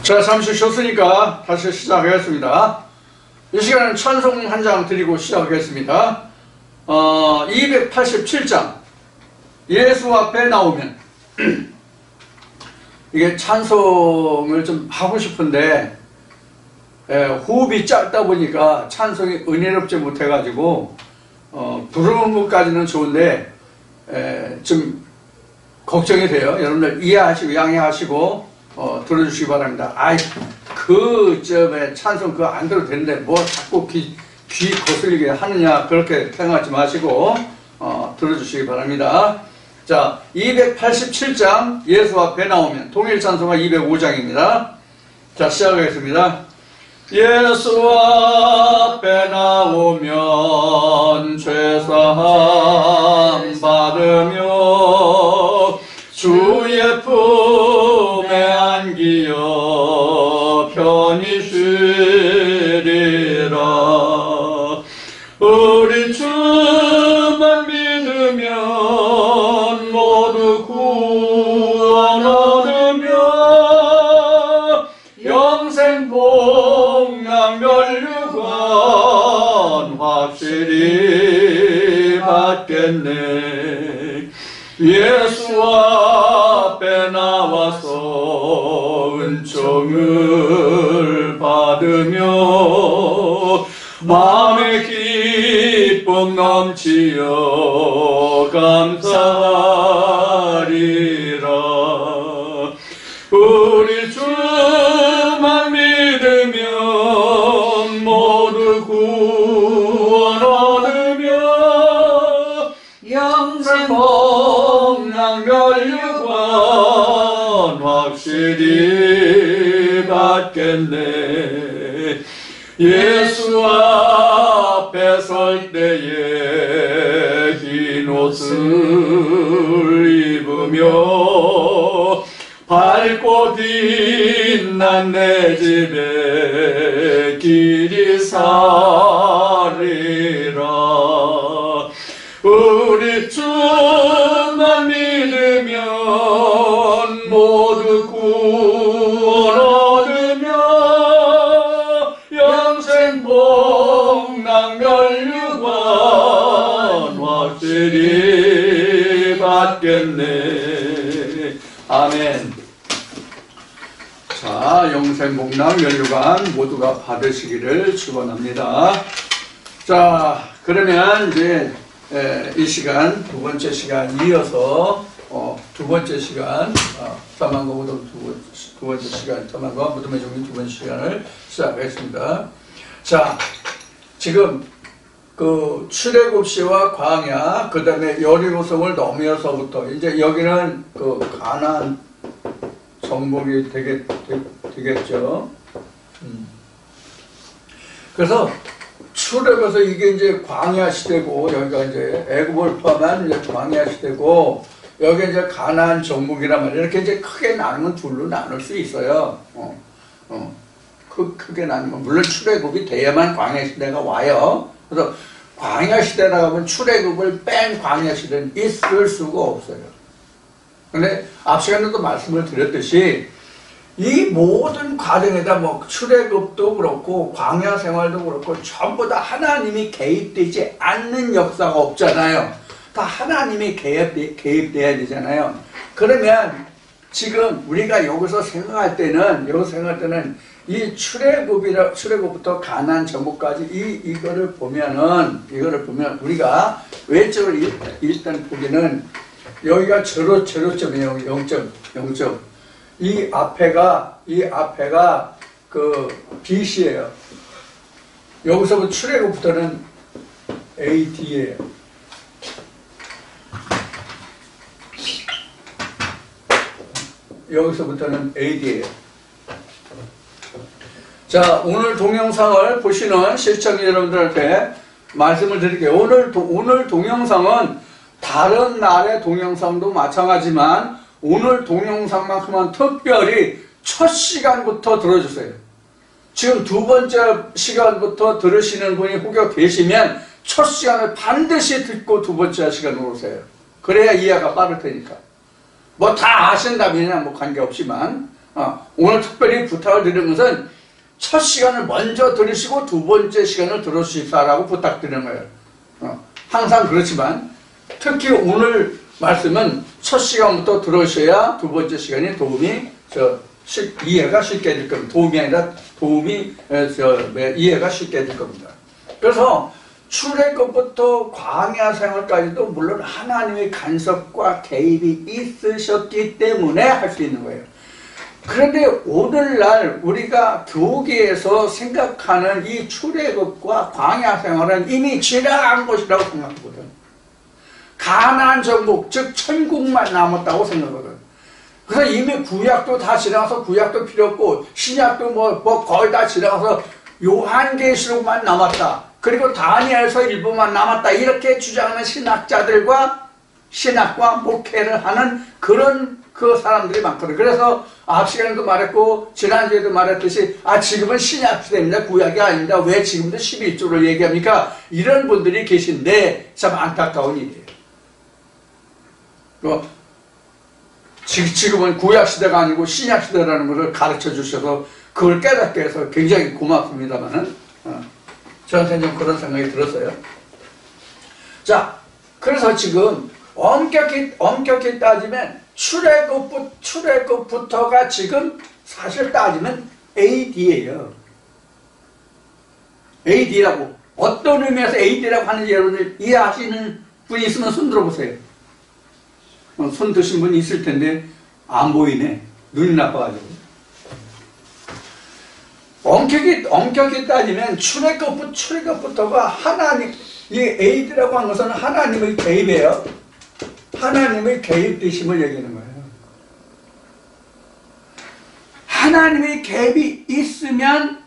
자, 잠시 쉬었으니까 다시 시작하겠습니다. 이 시간에는 찬송 한 장 드리고 시작하겠습니다. 287장 예수 앞에 나오면 이게 찬송을 좀 하고 싶은데 호흡이 짧다 보니까 찬송이 은혜롭지 못해가지고 부르는 것까지는 좋은데 좀 걱정이 돼요. 여러분들 이해하시고 양해하시고 들어주시기 바랍니다. 찬송 그거 안 들어도 되는데 뭐 자꾸 귀 거슬리게 하느냐 그렇게 생각하지 마시고 들어주시기 바랍니다. 자, 287장 예수 앞에 나오면 통일 찬송가 205장입니다. 자, 시작하겠습니다. 예수 앞에 나오면 죄사함 받으며 주의 품에 안기어 편히 쉬리라. 우리 주만 믿으면 모두 구원 얻으며 영생 복락 면류관 확실히 받겠네. 예수 앞에 나와서 은총을 받으며 마음의 기쁨 넘치어 감사하리라. 우리 주만 믿으면 모두 구원 얻으며 영생 복락 면류관 확실히 받겠네. 예수 앞에 설 때에 흰 옷을 입으며 밝고 빛난 내 집에 길이 사리라. 우리 주만 믿으면 모두 구원 얻으며 영생 복락 면류관 확실히 받겠네. 아멘. 자, 영생 복락 면류관 모두가 받으시기를 축원합니다. 자, 그러면 이제 이 시간 두 번째 시간 이어서 두 번째 시간 사망과 무덤 두 번째 시간 사망과 무덤의 종이 두 번째 시간을 시작하겠습니다. 자, 지금 그 출애굽시와 광야 그 다음에 여리고성을 넘어서부터 이제 여기는 그 가나안 정복이 되겠죠. 그래서 출애굽에서 이게 이제 광야 시대고 여기가 이제 애굽을 포함한 이제 광야 시대고 여기 이제 가나안 정복이란 말이에요. 이렇게 이제 크게 나누면 둘로 나눌 수 있어요. 크게 나누면 물론 출애굽이 돼야만 광야 시대가 와요. 그래서 광야 시대라고 하면 출애굽을 뺀 광야 시대는 있을 수가 없어요. 근데 앞 시간에도 말씀을 드렸듯이 이 모든 과정에다 뭐 출애굽도 그렇고 광야 생활도 그렇고 전부 다 하나님이 개입되지 않는 역사가 없잖아요. 다 하나님이 개입돼야 되잖아요. 그러면 지금 우리가 여기서 생각할 때는 이 출애굽부터 가나안 정복까지 이거를 보면 우리가 외적으로 일단 보기는 여기가 제로점이에요. 0점. 이 앞에가 그 BC예요. 여기서부터 출애굽부터는 AD예요. 여기서부터는 AD예요. 자, 오늘 동영상을 보시는 시청자 여러분들한테 말씀을 드릴게요. 오늘 동영상은 다른 날의 동영상도 마찬가지지만 오늘 동영상만큼은 특별히 첫 시간부터 들어주세요. 지금 두 번째 시간부터 들으시는 분이 혹여 계시면 첫 시간을 반드시 듣고 두 번째 시간으로 오세요. 그래야 이해가 빠를 테니까. 뭐 다 아신다면야 뭐 관계없지만 오늘 특별히 부탁을 드리는 것은 첫 시간을 먼저 들으시고 두 번째 시간을 들으시라고 부탁드리는 거예요. 항상 그렇지만 특히 오늘 말씀은 첫 시간부터 들으셔야 두 번째 시간이 이해가 쉽게 될 겁니다. 도움이 아니라 이해가 쉽게 될 겁니다. 그래서 출애굽부터 광야 생활까지도 물론 하나님의 간섭과 개입이 있으셨기 때문에 할 수 있는 거예요. 그런데 오늘날 우리가 교계에서 생각하는 이 출애굽과 광야 생활은 이미 지나간 것이라고 생각하거든. 가나안 정복, 즉 천국만 남았다고 생각하거든. 그래서 이미 구약도 다 지나가서 구약도 필요 없고 신약도 뭐 거의 다 지나가서 요한계시록만 남았다. 그리고 다니엘서 일부만 남았다. 이렇게 주장하는 신학자들과 신학과 목회를 하는 그런 그 사람들이 많거든. 그래서 앞 시간에도 말했고 지난주에도 말했듯이 지금은 신약 시대입니다. 구약이 아닙니다. 왜 지금도 11조를 얘기합니까? 이런 분들이 계신데 참 안타까운 일이에요. 지금은 구약 시대가 아니고 신약 시대라는 것을 가르쳐 주셔서 그걸 깨닫게 해서 굉장히 고맙습니다만은 저한테는 좀 그런 생각이 들었어요. 자, 그래서 지금 엄격히 따지면 출애굽부터가 지금 사실 따지면 AD예요. AD라고. 어떤 의미에서 AD라고 하는지 여러분들 이해하시는 분이 있으면 손 들어보세요. 손 드신 분이 있을 텐데 안 보이네. 눈이 나빠가지고. 엄격히 따지면 출애굽부터가 하나님, 이 AD라고 한 것은 하나님의 개입이에요. 하나님의 개입되심을 얘기하는 거예요. 하나님의 개입이 있으면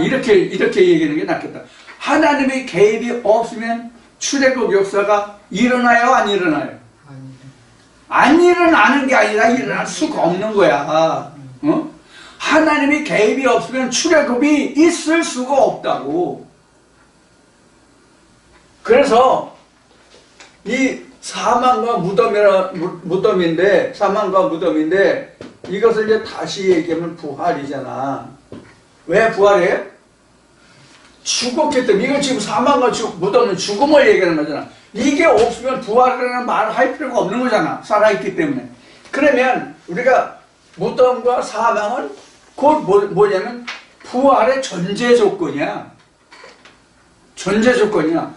이렇게 얘기하는 게 낫겠다. 하나님의 개입이 없으면 출애굽 역사가 일어나요, 안 일어나요? 안 일어나는 게 아니라 일어날 수가 없는 거야. 하나님의 개입이 없으면 출애굽이 있을 수가 없다고. 그래서 이 사망과 무덤인데 이것을 이제 다시 얘기하면 부활이잖아. 왜 부활이에요? 죽었기 때문에. 이건 지금 사망과 무덤은 죽음을 얘기하는 거잖아. 이게 없으면 부활이라는 말을 할 필요가 없는 거잖아. 살아있기 때문에. 그러면 우리가 무덤과 사망은 곧 뭐냐면 부활의 전제 조건이야. 전제 조건이야.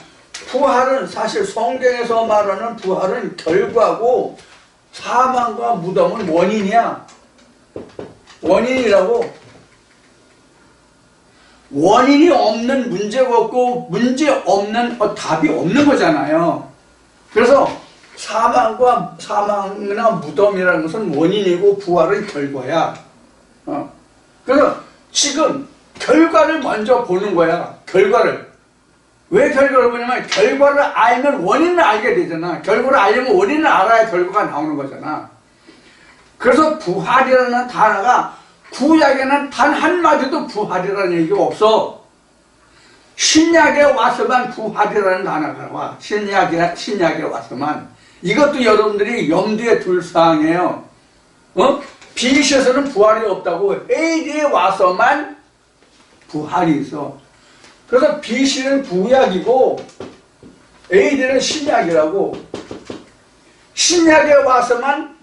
부활은 사실 성경에서 말하는 부활은 결과고 사망과 무덤은 원인이야. 원인이라고. 원인이 없는 문제가 없고 문제 없는 답이 없는 거잖아요. 그래서 사망이나 무덤이라는 것은 원인이고 부활은 결과야. 그래서 지금 결과를 먼저 보는 거야. 결과를. 왜 결과를 보냐면 결과를 알면 원인을 알게 되잖아. 결과를 알려면 원인을 알아야 결과가 나오는 거잖아. 그래서 부활이라는 단어가 구약에는 단 한마디도 부활이라는 얘기가 없어. 신약에 와서만 부활이라는 단어가 와. 신약에 와서만. 이것도 여러분들이 염두에 둘 사항이에요. BC에서는 부활이 없다고. AD에 와서만 부활이 있어. 그래서 BC는 구약이고 AD는 신약이라고. 신약에 와서만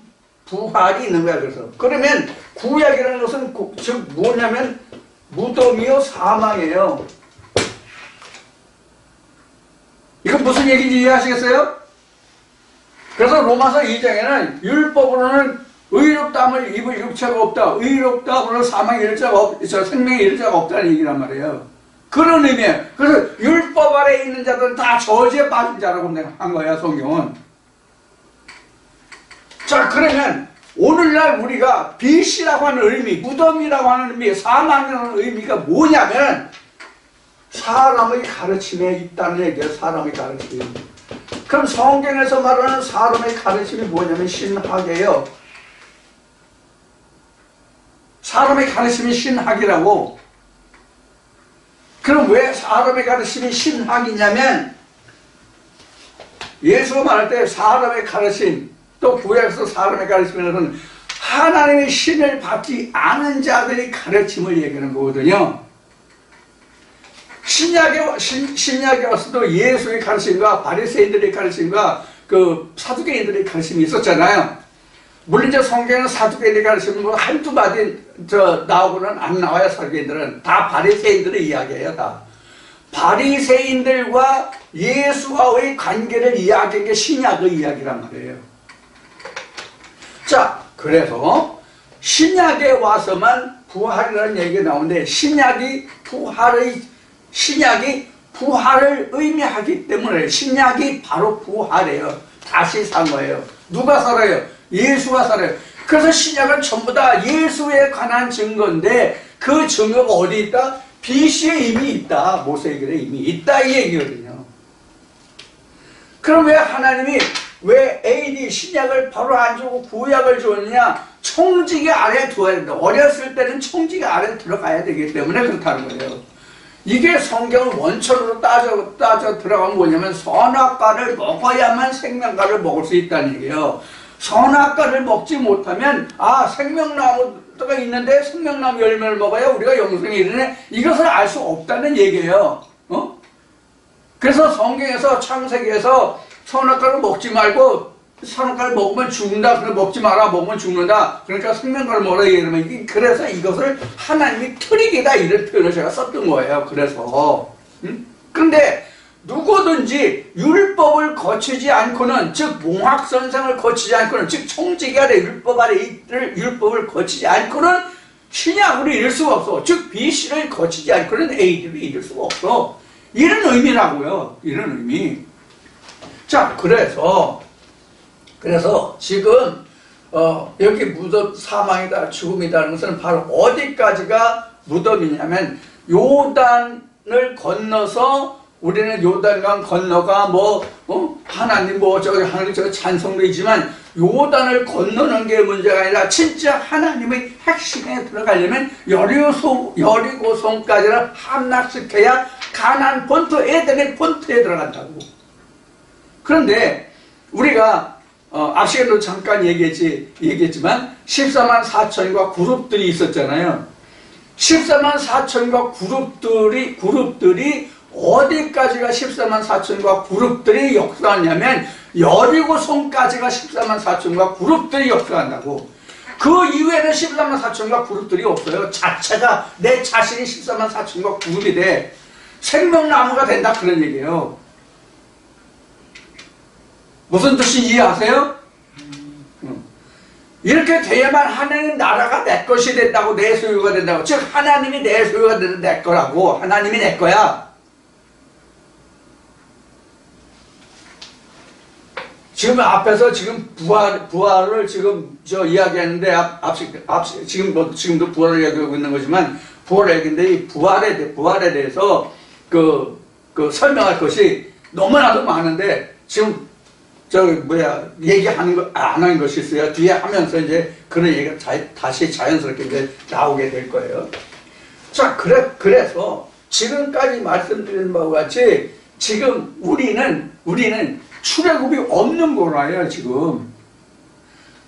부활이 있는 거야. 그러면 구약이라는 것은 즉 뭐냐면 무덤이요 사망이에요. 이건 무슨 얘기인지 이해하시겠어요? 그래서 로마서 2장에는 율법으로는 의롭다함을 입을 육체가 없다. 의롭다함으로 사망의 일자가 생명의 일자가 없다는 얘기란 말이에요. 그런 의미에요. 그래서 율법 아래 있는 자들은 다 저주에 빠진 자라고 한 거야, 성경은. 자, 그러면 오늘날 우리가 빛이라고 하는 의미, 무덤이라고 하는 의미, 사망이라는 의미가 뭐냐면 사람의 가르침에 있다는 얘기예요. 사람의 가르침. 그럼 성경에서 말하는 사람의 가르침이 뭐냐면 신학이에요. 사람의 가르침이 신학이라고. 그럼 왜 사람의 가르침이 신학이냐면 예수가 말할 때 사람의 가르침, 또 구약에서 사람의 가르침이라는 하나님의 신을 받지 않은 자들의 가르침을 얘기하는 거거든요. 신약에 와서도 예수의 가르침과 바리새인들의 가르침과 그 사두개인들의 가르침이 있었잖아요. 물론 이제 성경에는 사두개인들의 가르침은 뭐 한두 마디 나오고는 안 나와요. 사두개인들은 다 바리새인들의 이야기예요. 다 바리새인들과 예수와의 관계를 이야기한 게 신약의 이야기란 말이에요. 자, 그래서 신약에 와서만 부활이라는 얘기가 나오는데 신약이 부활을 의미하기 때문에 신약이 바로 부활이에요. 다시 산 거예요. 누가 살아요? 예수가 살아요. 그래서 신약은 전부 다 예수에 관한 증거인데 그 증거가 어디 있다? BC에 이미 있다. 모세에게 이미 있다 이 얘기거든요. 그럼 왜 하나님이 왜 AD 신약을 바로 안 주고 구약을 줬느냐? 청지기 아래에 두어야 된다. 어렸을 때는 청지기 아래에 들어가야 되기 때문에 그렇다는 거예요. 이게 성경을 원천으로 따져 들어가면 뭐냐면 선악과를 먹어야만 생명과를 먹을 수 있다는 얘기예요. 선악과를 먹지 못하면 생명나무가 있는데 생명나무 열매를 먹어야 우리가 영생에 이르네, 이것을 알 수 없다는 얘기예요. 그래서 성경에서 창세기에서 선악과를 먹지 말고 선악과를 먹으면 죽는다. 그래 먹지 마라. 먹으면 죽는다. 그러니까 생명과를 먹으라. 이러면 그래서 이것을 하나님이 트릭이다 이런 표현을 제가 썼던 거예요. 그래서 근데 누구든지 율법을 거치지 않고는, 즉 몽학선상을 거치지 않고는, 즉 청지기 아래 율법 아래 있을 율법을 거치지 않고는 신약으로 이룰 수가 없어. 즉 BC를 거치지 않고는 AD로 이룰 수가 없어. 이런 의미라고요. 이런 의미. 자, 그래서 지금 여기 무덤, 사망이다 죽음이다는 것은 바로 어디까지가 무덤이냐면 요단을 건너서, 우리는 요단강 건너가 하나님 하나님 찬송도 있지만 요단을 건너는 게 문제가 아니라 진짜 하나님의 핵심에 들어가려면 여리고성까지를 함락시켜야 가나안 본토, 에덴의 본토에 들어간다고. 그런데 우리가 앞시간도 잠깐 얘기했지만 14만 4천과 그룹들이 있었잖아요. 14만 4천과 그룹들이 어디까지가 14만 4천과 그룹들이 역사하냐면 여리고성까지가 14만 4천과 그룹들이 역사한다고. 그 이후에는 14만 4천과 그룹들이 없어요. 자체가 내 자신이 14만 4천과 그룹이 돼. 생명나무가 된다 그런 얘기예요. 무슨 뜻인지 이해하세요? 이렇게 돼야만 하나님 나라가 내 것이 된다고, 내 소유가 된다고. 즉 하나님이 내 소유가 되는 내 거라고. 하나님이 내 거야. 지금 앞에서 지금 부활을 지금 이야기했는데 지금도 부활을 이야기하고 있는 거지만 부활을 얘기했는데 이 부활에 대해서 설명할 것이 너무나도 많은데 지금 얘기하는 거, 안 하는 것이 있어요. 뒤에 하면서 이제 그런 얘기가 다시 자연스럽게 이제 나오게 될 거예요. 자, 그래서 지금까지 말씀드린 바와 같이 지금 우리는 출애굽이 없는 거라요, 지금.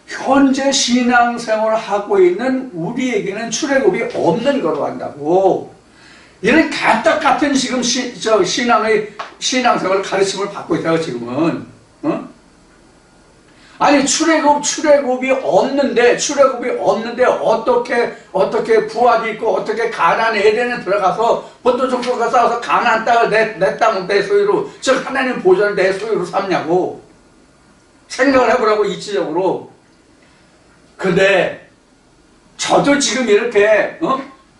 현재 신앙생활을 하고 있는 우리에게는 출애굽이 없는 거로 한다고. 이런 가딱 같은 지금 신앙생활 가르침을 받고 있다고, 지금은. 아니, 출애굽이 없는데 어떻게 부활이 있고 어떻게 가나안 에덴에 들어가서 본토 족속과 싸워서 가나안 땅을 내 땅을 내 소유로, 즉 하나님 보존을 내 소유로 삼냐고 생각을 해보라고, 이치적으로. 근데 저도 지금 이렇게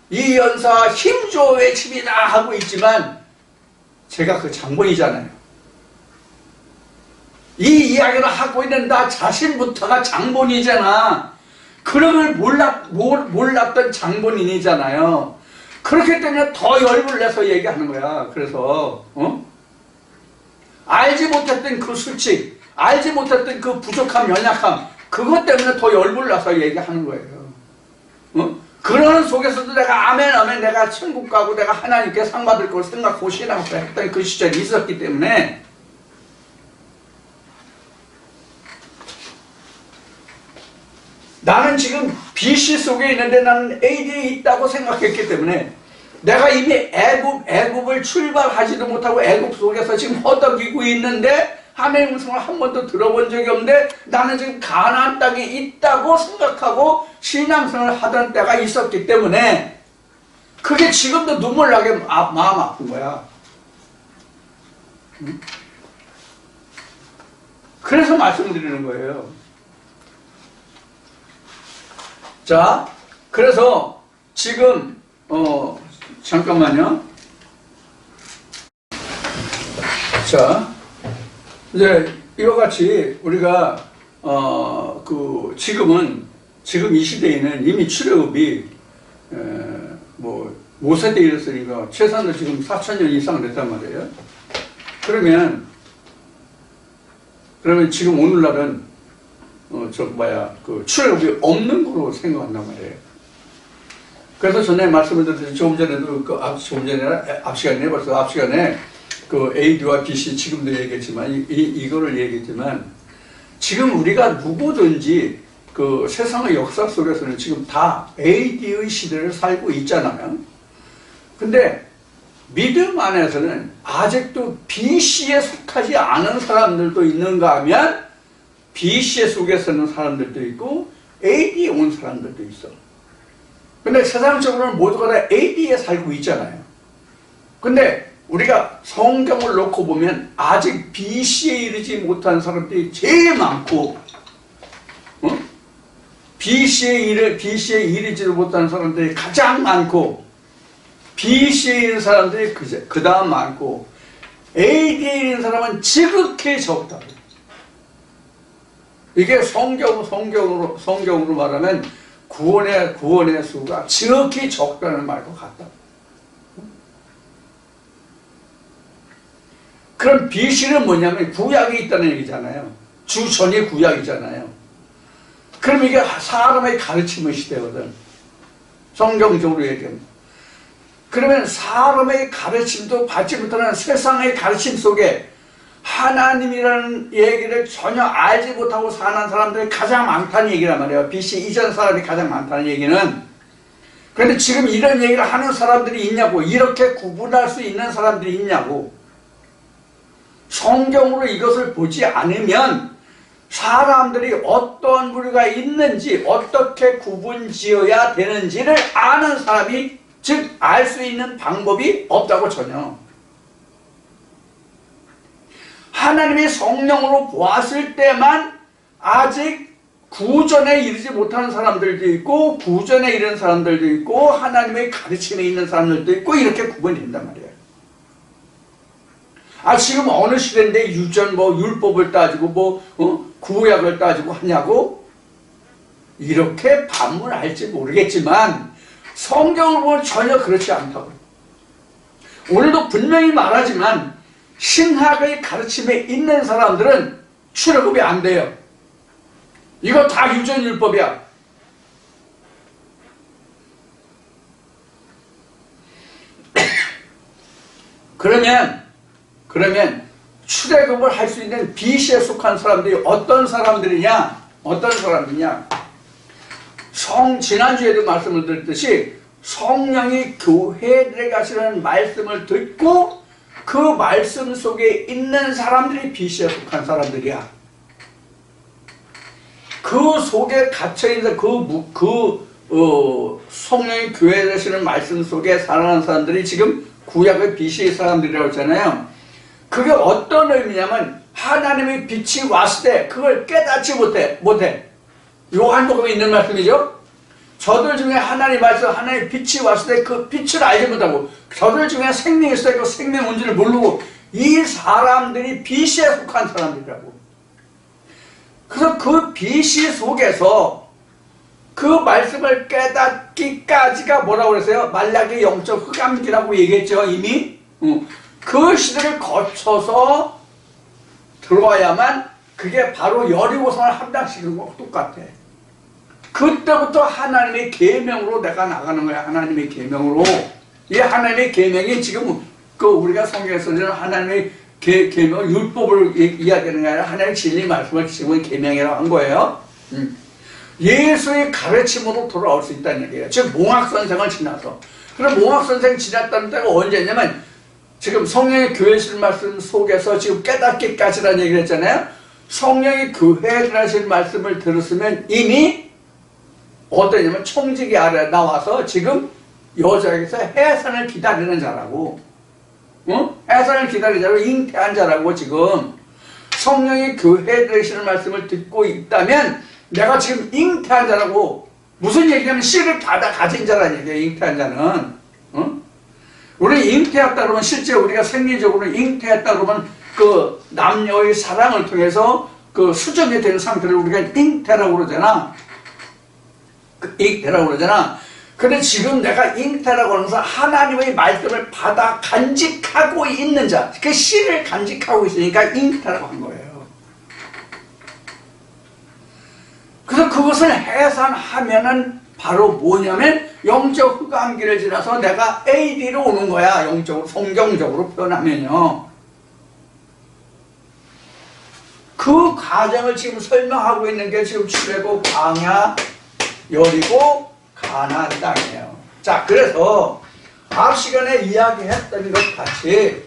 이 연사 힘줘 외침이다 하고 있지만 제가 그 장본이잖아요. 이 이야기를 하고 있는 나 자신부터가 장본이잖아. 그런 걸 몰랐던 장본인이잖아요. 그렇기 때문에 더 열불을 내서 얘기하는 거야. 그래서 알지 못했던 그 수치, 알지 못했던 그 부족함, 연약함, 그것 때문에 더 열불을 내서 얘기하는 거예요. 그러는 속에서도 내가 아멘 내가 천국 가고 내가 하나님께 상 받을 걸 생각하고 신앙을 했던 그 시절이 있었기 때문에. 나는 지금 BC 속에 있는데 나는 AD에 있다고 생각했기 때문에 내가 이미 애굽을 출발하지도 못하고 애굽 속에서 지금 허덕이고 있는데 하나님 음성을 한 번도 들어본 적이 없는데 나는 지금 가나안 땅에 있다고 생각하고 신앙생활을 하던 때가 있었기 때문에 그게 지금도 눈물 나게 마음 아픈 거야. 그래서 말씀드리는 거예요. 자, 그래서 지금 잠깐만요. 자, 이제 이와 같이 우리가 지금 이 시대에는 이미 출애굽이 뭐 5세대 이랬으니까 최소한도 지금 4,000년 이상 됐단 말이에요. 그러면 지금 오늘날은 출애굽이 없는 거로 생각한단 말이에요. 그래서 전에 말씀을 드렸듯이 조금 전에도 앞 시간에 그 AD와 BC 지금도 얘기했지만 이거를 얘기했지만 지금 우리가 누구든지 그 세상의 역사 속에서는 지금 다 AD의 시대를 살고 있잖아요. 근데 믿음 안에서는 아직도 BC에 속하지 않은 사람들도 있는가 하면 BC 속에 사는 사람들도 있고 AD에 온 사람들도 있어. 근데 세상적으로는 모두가 다 AD에 살고 있잖아요. 근데 우리가 성경을 놓고 보면 아직 BC에 이르지 못한 사람들이 제일 많고 BC에 이르지 못한 사람들이 가장 많고 BC에 있는 사람들이 그 다음 많고 AD에 있는 사람은 지극히 적다. 이게 성경으로 말하면 구원의 수가 지극히 적다는 말과 같다. 그럼 BC는 뭐냐면 구약이 있다는 얘기잖아요. 주전이 구약이잖아요. 그럼 이게 사람의 가르침의 시대거든. 성경적으로 얘기하면. 그러면 사람의 가르침도 받지 못하는 세상의 가르침 속에 하나님이라는 얘기를 전혀 알지 못하고 사는 사람들이 가장 많다는 얘기란 말이에요. BC 이전 사람이 가장 많다는 얘기는. 그런데 지금 이런 얘기를 하는 사람들이 있냐고, 이렇게 구분할 수 있는 사람들이 있냐고. 성경으로 이것을 보지 않으면 사람들이 어떤 부류가 있는지 어떻게 구분 지어야 되는지를 아는 사람이, 즉 알 수 있는 방법이 없다고. 전혀 하나님의 성령으로 보았을 때만 아직 구전에 이르지 못하는 사람들도 있고 구전에 이르는 사람들도 있고 하나님의 가르침에 있는 사람들도 있고 이렇게 구분이 된단 말이에요. 지금 어느 시대인데 유전 율법을 따지고 구약을 따지고 하냐고? 이렇게 반문할지 모르겠지만 성경을 보면 전혀 그렇지 않다고. 오늘도 분명히 말하지만 신학의 가르침에 있는 사람들은 출애굽이 안 돼요. 이거 다 유전율법이야. 그러면 출애굽을 할 수 있는 BC에 속한 사람들이 어떤 사람들이냐? 지난주에도 말씀을 드렸듯이 성령이 교회에 가시는 말씀을 듣고 그 말씀 속에 있는 사람들이 BC에 속한 사람들이야. 그 속에 갇혀있는 성령이 교회에 가시는 말씀 속에 살아가는 사람들이 지금 구약의 BC의 사람들이라고 했잖아요. 그게 어떤 의미냐면 하나님의 빛이 왔을 때 그걸 깨닫지 못해. 요한복음에 있는 말씀이죠. 저들 중에 하나님 말씀, 하나님의 빛이 왔을 때 그 빛을 알지 못하고 저들 중에 생명이 있을 때 그 생명 온지를 모르고 이 사람들이 BC에 속한 사람들이라고. 그래서 그 BC 속에서 그 말씀을 깨닫기까지가 뭐라고 그랬어요? 말라기 영적 흑암기라고 얘기했죠, 이미. 그 시대를 거쳐서 들어와야만 그게 바로 여리고성을 함락시키는 거하고 똑같아. 그때부터 하나님의 계명으로 내가 나가는 거야. 하나님의 계명으로. 이 하나님의 계명이 지금 우리가 성경에서 쓰는 하나님의 계명, 율법을 이야기하는 게 아니라 하나님의 진리 말씀을 지금 계명이라고 한 거예요. 예수의 가르침으로 돌아올 수 있다는 얘기예요. 즉 몽학선생을 지나서. 그럼 몽학선생 지났다는 때가 언제냐면 지금 성령의 교회실 말씀 속에서 지금 깨닫기까지라는 얘기를 했잖아요. 성령의 교회라신 말씀을 들었으면 이미 어떠냐면 청지기 아래 나와서 지금 여자에게서 해산을 기다리는 자라고, 해산을 기다리는 자라고, 잉태한 자라고. 지금 성령의 교회 되시는 말씀을 듣고 있다면 내가 지금 잉태한 자라고. 무슨 얘기냐면 씨를 받아 가진 자라는 얘기예요. 잉태한 자는. 우리 잉태했다 그러면 실제 우리가 생리적으로 잉태했다 그러면 그 남녀의 사랑을 통해서 그 수정이 된 상태를 우리가 잉태라고 그러잖아. 잉태라고 그러잖아. 근데 지금 내가 잉태라고 하면서 하나님의 말씀을 받아 간직하고 있는 자, 그 씨를 간직하고 있으니까 잉태라고 한 거예요. 그래서 그것을 해산하면은 바로 뭐냐면 영적 흑암기를 지나서 내가 AD로 오는 거야. 영적으로, 성경적으로 표현하면요. 그 과정을 지금 설명하고 있는 게 지금 출애굽, 광야, 여리고, 가나안 땅이에요. 자, 그래서 앞 시간에 이야기했던 것 같이,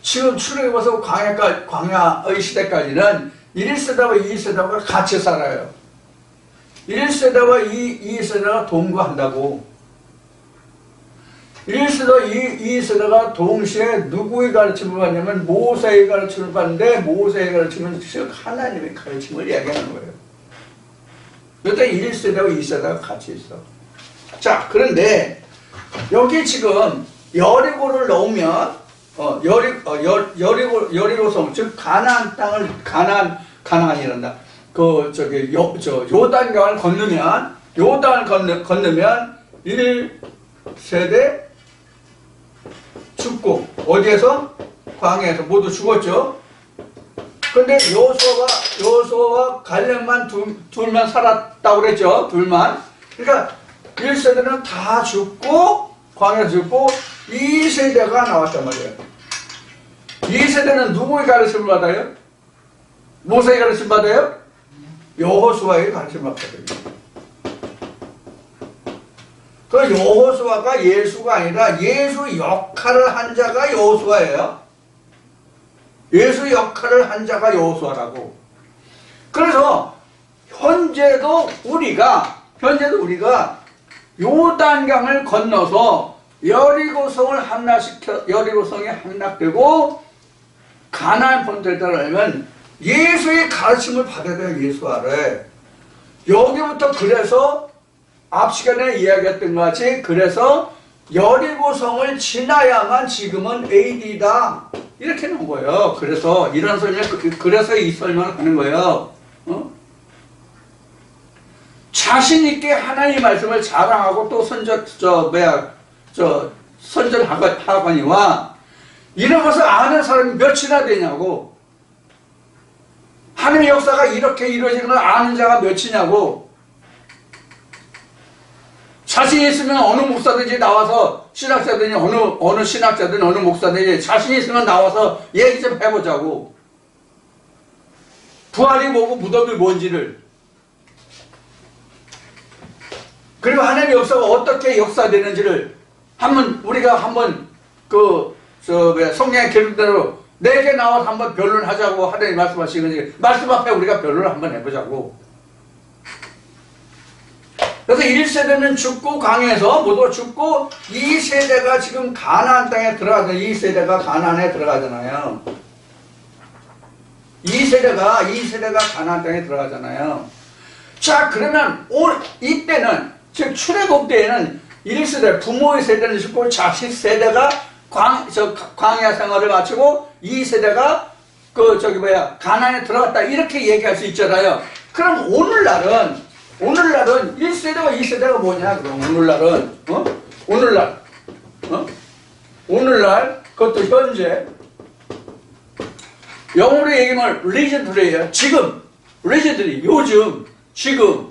지금 출애굽에서 광야의 시대까지는 1세대와 2세대가 같이 살아요. 1세대와 2세대가 동거한다고. 1세대, 2세대가 동시에 누구의 가르침을 받냐면 모세의 가르침을 받는데, 모세의 가르침은 즉 하나님의 가르침을 이야기하는 거예요. 그러니까 1세대와 2세대가 같이 있어. 자, 그런데 여기 지금 여리고를 넣으면 여리고성, 즉 가나안 땅을 가나안이란다. 요단강을 건너면 1세대 죽고, 어디에서? 광야에서 모두 죽었죠. 근데 여호수아와 갈렙만 둘만 살았다고 그랬죠. 둘만. 그러니까 1세대는 다 죽고, 광야에서 죽고, 2세대가 나왔단 말이에요. 2세대는 누구의 가르침을 받아요? 모세의 가르침 받아요? 여호수아의 가르침을 받거든요. 그 여호수아가 예수가 아니라 예수 역할을 한 자가 여호수아예요. 예수 역할을 한 자가 여호수아라고. 그래서 현재도 우리가 요단강을 건너서 여리고성이 함락되고 가나안 본토에 들어가려면 예수의 가르침을 받아야 돼요. 예수 아래. 여기부터 그래서 앞 시간에 이야기했던 것 같이, 그래서 여리고성을 지나야만 지금은 AD다. 이렇게 놓은 거예요. 그래서 이런 그래서 이 설명을 하는 거예요. 자신있게 하나님의 말씀을 자랑하고 또 선전하거니와 이런 것을 아는 사람이 몇이나 되냐고. 하나님의 역사가 이렇게 이루어지는 걸 아는 자가 몇이냐고. 자신이 있으면 어느 목사든지 나와서, 신학자든지 어느 신학자든 어느 목사든지 자신이 있으면 나와서 얘기 좀 해보자고. 부활이 뭐고 무덤이 뭔지를, 그리고 하나님의 역사가 어떻게 역사되는지를 우리가 한번 성경의 기록대로 4개 나와서 한번 변론하자고. 하나님 말씀하시는 말씀 앞에 우리가 변론을 한번 해보자고. 그래서 1세대는 죽고, 광야에서 모두 죽고, 2세대가 지금 가나안 땅에 들어가잖아요. 2세대가 가나안에 들어가잖아요. 2세대가 가나안 땅에 들어가잖아요. 자, 그러면 이때는, 즉 출애굽 때에는 1세대, 부모의 세대는 죽고 자식 세대가 광야 생활을 마치고 2세대가 가나안에 들어갔다. 이렇게 얘기할 수 있잖아요. 그럼 오늘날은 1세대와 2세대가 뭐냐? 그럼 오늘날 그것도 현재 영어로 얘기하면 리전드리예요. 리전드리, 요즘, 지금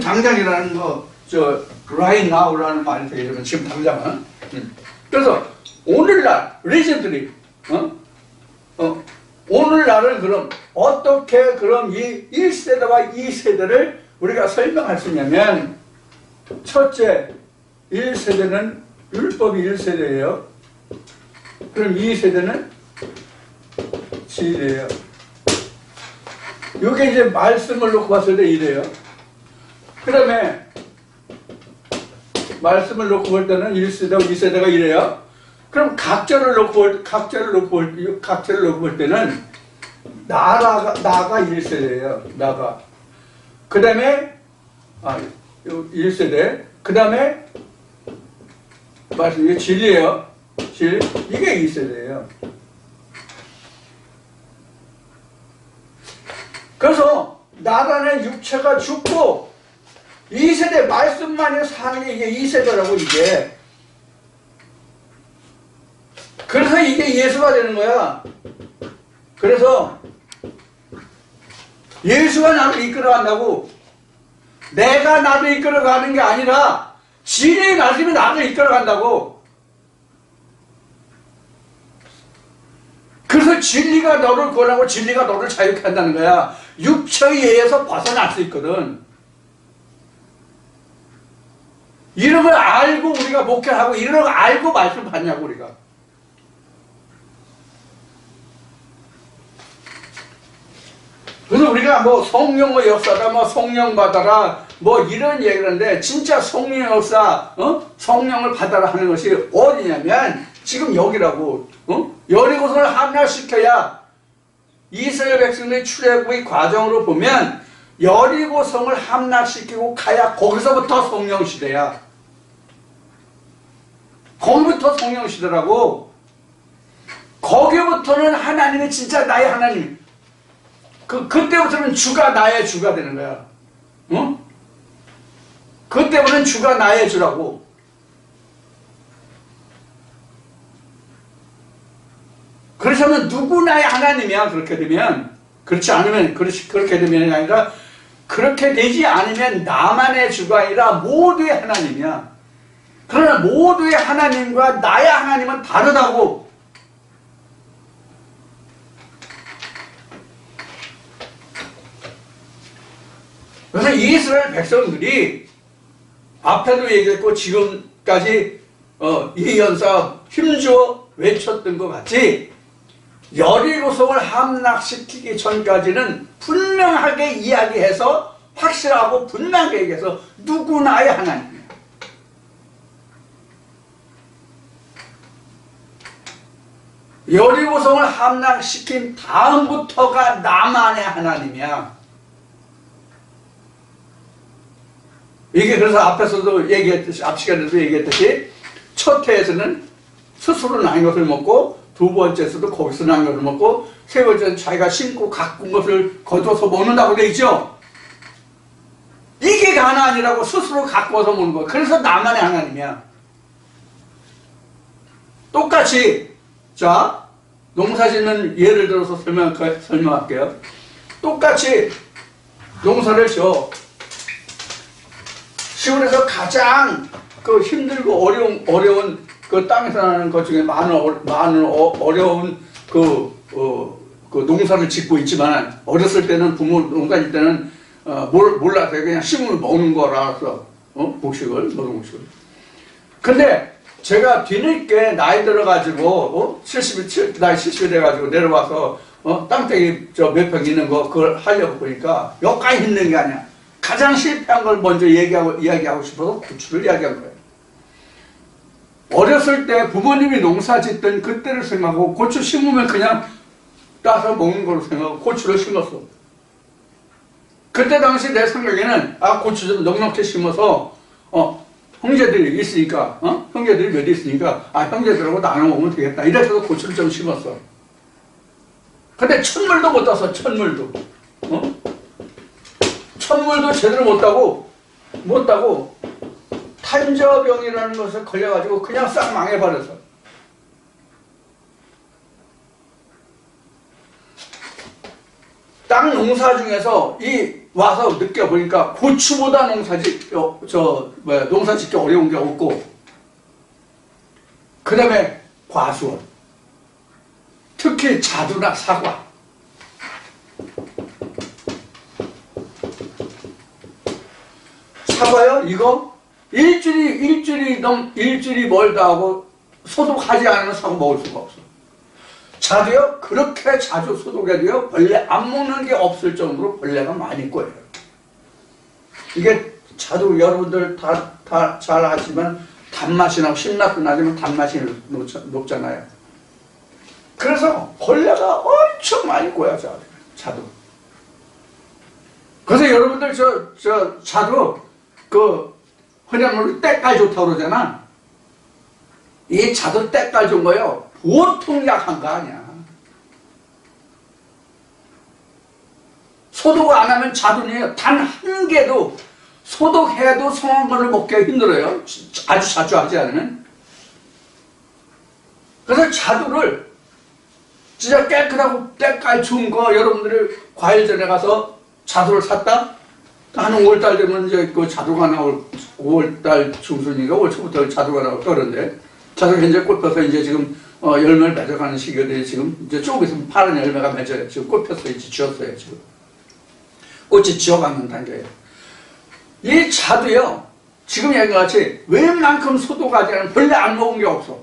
당장이라는 거, right now라는 말이 되게 되면 지금 당장은. 그래서 오늘날 리전드리, 오늘날은 그럼 어떻게 그럼 이 1세대와 2세대를 우리가 설명할 수 있냐면, 첫째, 1세대는 율법이 1세대예요. 그럼 2세대는 진리예요. 이게 이제 말씀을 놓고 봤을 때 이래요. 그 다음에 말씀을 놓고 볼 때는 1세대와 2세대가 이래요. 그럼 각절을 놓고 볼 때는 나가 1세대예요. 나가. 그 다음에 1세대. 그 다음에 말씀 이게 진리예요. 진 이게 2세대예요. 그래서 나라는 육체가 죽고 2세대 말씀만이 사는 게 이게 2세대라고 이게. 그래서 이게 예수가 되는 거야. 그래서 예수가 나를 이끌어간다고. 내가 나를 이끌어가는 게 아니라 진리의 말씀이 나를 이끌어간다고. 그래서 진리가 너를 구원하고 진리가 너를 자유케 한다는 거야. 육체에 의해서 벗어날 수 있거든. 이런 걸 알고 우리가 목회하고 이런 걸 알고 말씀 받냐고 우리가. 그래서 우리가 뭐 성령의 역사다, 뭐 성령 받아라, 뭐 이런 얘기를 하는데, 진짜 성령의 역사, 성령을 받아라 하는 것이 어디냐면 지금 여기라고. 여리고성을 함락시켜야, 이스라엘 백성들의 출애굽의 과정으로 보면 여리고성을 함락시키고 가야 거기서부터 성령 시대야. 거기부터 성령 시대라고. 거기부터는 하나님이 진짜 나의 하나님. 그때부터는 주가 나의 주가 되는 거야. 응? 그때부터는 주가 나의 주라고. 그렇다면 누구 나의 하나님이야, 그렇게 되면. 그렇지 않으면, 그렇게 되면 아니라, 그렇게 되지 않으면 나만의 주가 아니라 모두의 하나님이야. 그러나 모두의 하나님과 나의 하나님은 다르다고. 그래서 이스라엘 백성들이 앞에도 얘기했고 지금까지 이 연사 힘주어 외쳤던 것 같이 여리고성을 함락시키기 전까지는 분명하게 이야기해서 확실하고 분명하게 얘기해서 누구나의 하나님이에요. 여리고성을 함락시킨 다음부터가 나만의 하나님이야. 이게 그래서 앞에서도 얘기했듯이, 앞 시간에도 얘기했듯이, 첫 해에서는 스스로 난 것을 먹고, 두 번째에서도 거기서 난 것을 먹고, 세 번째는 자기가 심고 가꾼 것을 거둬서 먹는다고 돼 있죠? 이게 가나안이라고. 스스로 가꿔서 먹는 거. 그래서 나만의 하나님이야. 똑같이, 자, 농사 짓는 예를 들어서 설명할게요. 똑같이 농사를 지어. 시골에서 가장 그 힘들고 어려운 그 땅에서 나는 것 중에 많은 어려운 그 농사를 짓고 있지만, 어렸을 때는 부모 농사 짓 때는 몰라서 그냥 심으면 먹는 거라서 곡식을 노동식을. 근데 제가 뒤늦게 나이 들어가지고 70이 나이 70이 돼가지고 내려와서 땅덩이 몇 평 있는 거 그걸 하려고 보니까 여기까지 힘든 게 아니야. 가장 실패한 걸 먼저 이야기하고 싶어서 고추를 이야기한 거예요. 어렸을 때 부모님이 농사 짓던 그때를 생각하고, 고추 심으면 그냥 따서 먹는 걸로 생각하고 고추를 심었어. 그때 당시 내 생각에는 고추 좀 넉넉히 심어서 형제들이 있으니까, 형제들이 몇 있으니까 형제들하고 나눠 먹으면 되겠다 이래서 고추를 좀 심었어. 근데 천물도 못 따서, 천물도 제대로 못 따고 탄저병이라는 것에 걸려가지고 그냥 싹 망해버렸어. 땅 농사 중에서 와서 느껴보니까 고추보다 농사 짓기 어려운 게 없고, 그 다음에 과수원, 특히 자두나 사과, 이거 일주일이 멀다 하고 소독하지 않으면 사고 먹을 수가 없어. 자도요, 그렇게 자주 소독해도요, 벌레 안 먹는 게 없을 정도로 벌레가 많이 꼬여요. 이게 자도 여러분들 다 잘 아시지만 단맛이 나고 신맛도 나지만 단맛이 높잖아요. 그래서 벌레가 엄청 많이 꼬여, 자도. 그래서 여러분들 자도 흔히 말로 때깔 좋다고 그러잖아. 이 자도 때깔 좋은 거요, 보통 약한 거 아니야. 소독 안 하면 자두는요, 단 한 개도 소독해도 성한 거를 먹기가 힘들어요. 아주 자주 하지 않으면. 그래서 자두를 진짜 깨끗하고 때깔 좋은 거, 여러분들이 과일전에 가서 자두를 샀다? 한 5월달 되면 이제 그 자두가 나올, 5월달 중순인가 5월 초부터 자두가 나올 거는데, 자두가 이제 꽃 펴서 이제 지금 열매를 맺어가는 시기인데, 지금 이제 조금 있으면 파란 열매가 맺어요. 지금 꽃 폈어요. 이제 지었어요. 지금. 꽃이 지어가는 단계예요. 이 자두요, 지금 얘기한 같이 웬만큼 소독하지 않으면 벌레 안 먹은 게 없어.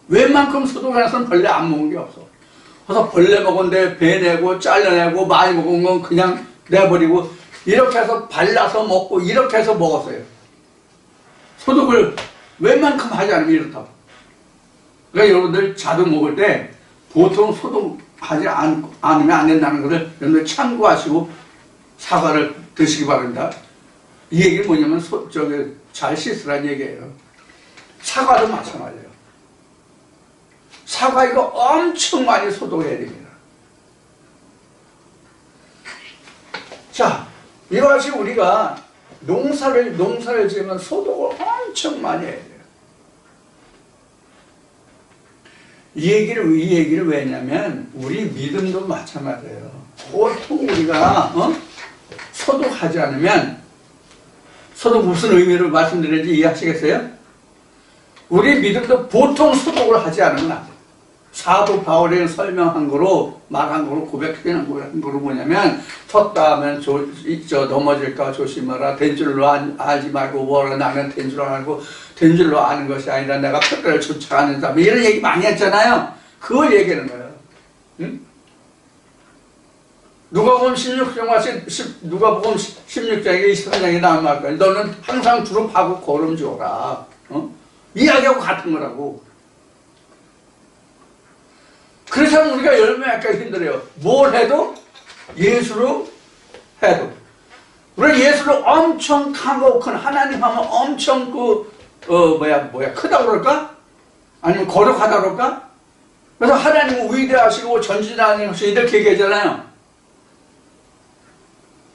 웬만큼 소독해서는 벌레 안 먹은 게 없어. 그래서 벌레 먹은데 베내고 잘라내고 많이 먹은 건 그냥 내버리고 이렇게 해서 발라서 먹고 이렇게 해서 먹었어요. 소독을 웬만큼 하지 않으면 이렇다고. 그러니까 여러분들 자두 먹을 때 보통 소독하지 않으면 안 된다는 것을 여러분들 참고하시고 사과를 드시기 바랍니다. 이 얘기는 뭐냐면 잘 씻으라는 얘기예요. 사과도 마찬가지예요. 사과 이거 엄청 많이 소독해야 됩니다. 자, 이와 같이 우리가 농사를 지으면 소독을 엄청 많이 해야 돼요. 이 얘기를 왜냐면 우리 믿음도 마찬가지예요. 보통 우리가 소독하지 않으면, 소독 무슨 의미로 말씀드리는지 이해하시겠어요? 우리 믿음도 보통 소독을 하지 않으면 안 돼요. 사도 바울이 설명한 거로, 말한 거로, 고백한 거로 뭐냐면, 섰다 하면 넘어질까 조심하라. 된 줄로 알지 말고, 뭐라 나는 된 줄 알고, 된 줄로 아는 것이 아니라 내가 평가를 쫓아가는 사람. 이런 얘기 많이 했잖아요. 그걸 얘기하는 거예요. 응? 누가복음 16장에 23장에 나온 말까지 너는 항상 두릅하고 거름지어라. 이야기하고 같은 거라고. 그래서 우리가 열매하기가 힘들어요. 뭘 해도 예수로 해도. 우리 예수로 엄청 강하고 큰 하나님 하면 엄청 크다고 그럴까? 아니면 거룩하다고 그럴까? 그래서 하나님은 위대하시고 전진하시고 이렇게 얘기하잖아요.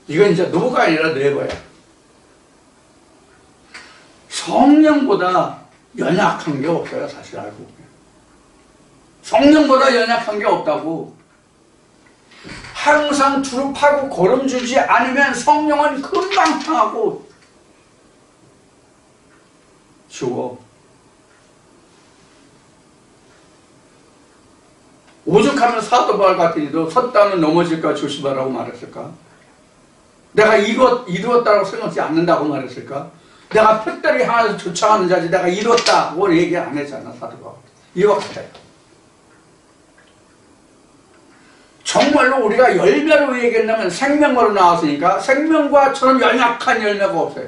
이건 이제 누가 아니라 네버야. 성령보다 연약한 게 없어요, 사실 알고 보면. 성령보다 연약한 게 없다고. 항상 두릅하고 거름주지 않으면 성령은 금방 상하고 죽어. 오죽하면 사도 바울 같은 이도 섰다면 넘어질까 조심하라고 말했을까? 내가 이루었다고 생각하지 않는다고 말했을까? 내가 핏대를 향해서 쫓아가는 자지 내가 이뤘다고 얘기 안 했잖아, 사도가. 이와 같아요. 정말로 우리가 열매로 얘기한다면 생명으로 나왔으니까 생명과처럼 연약한 열매가 없어요.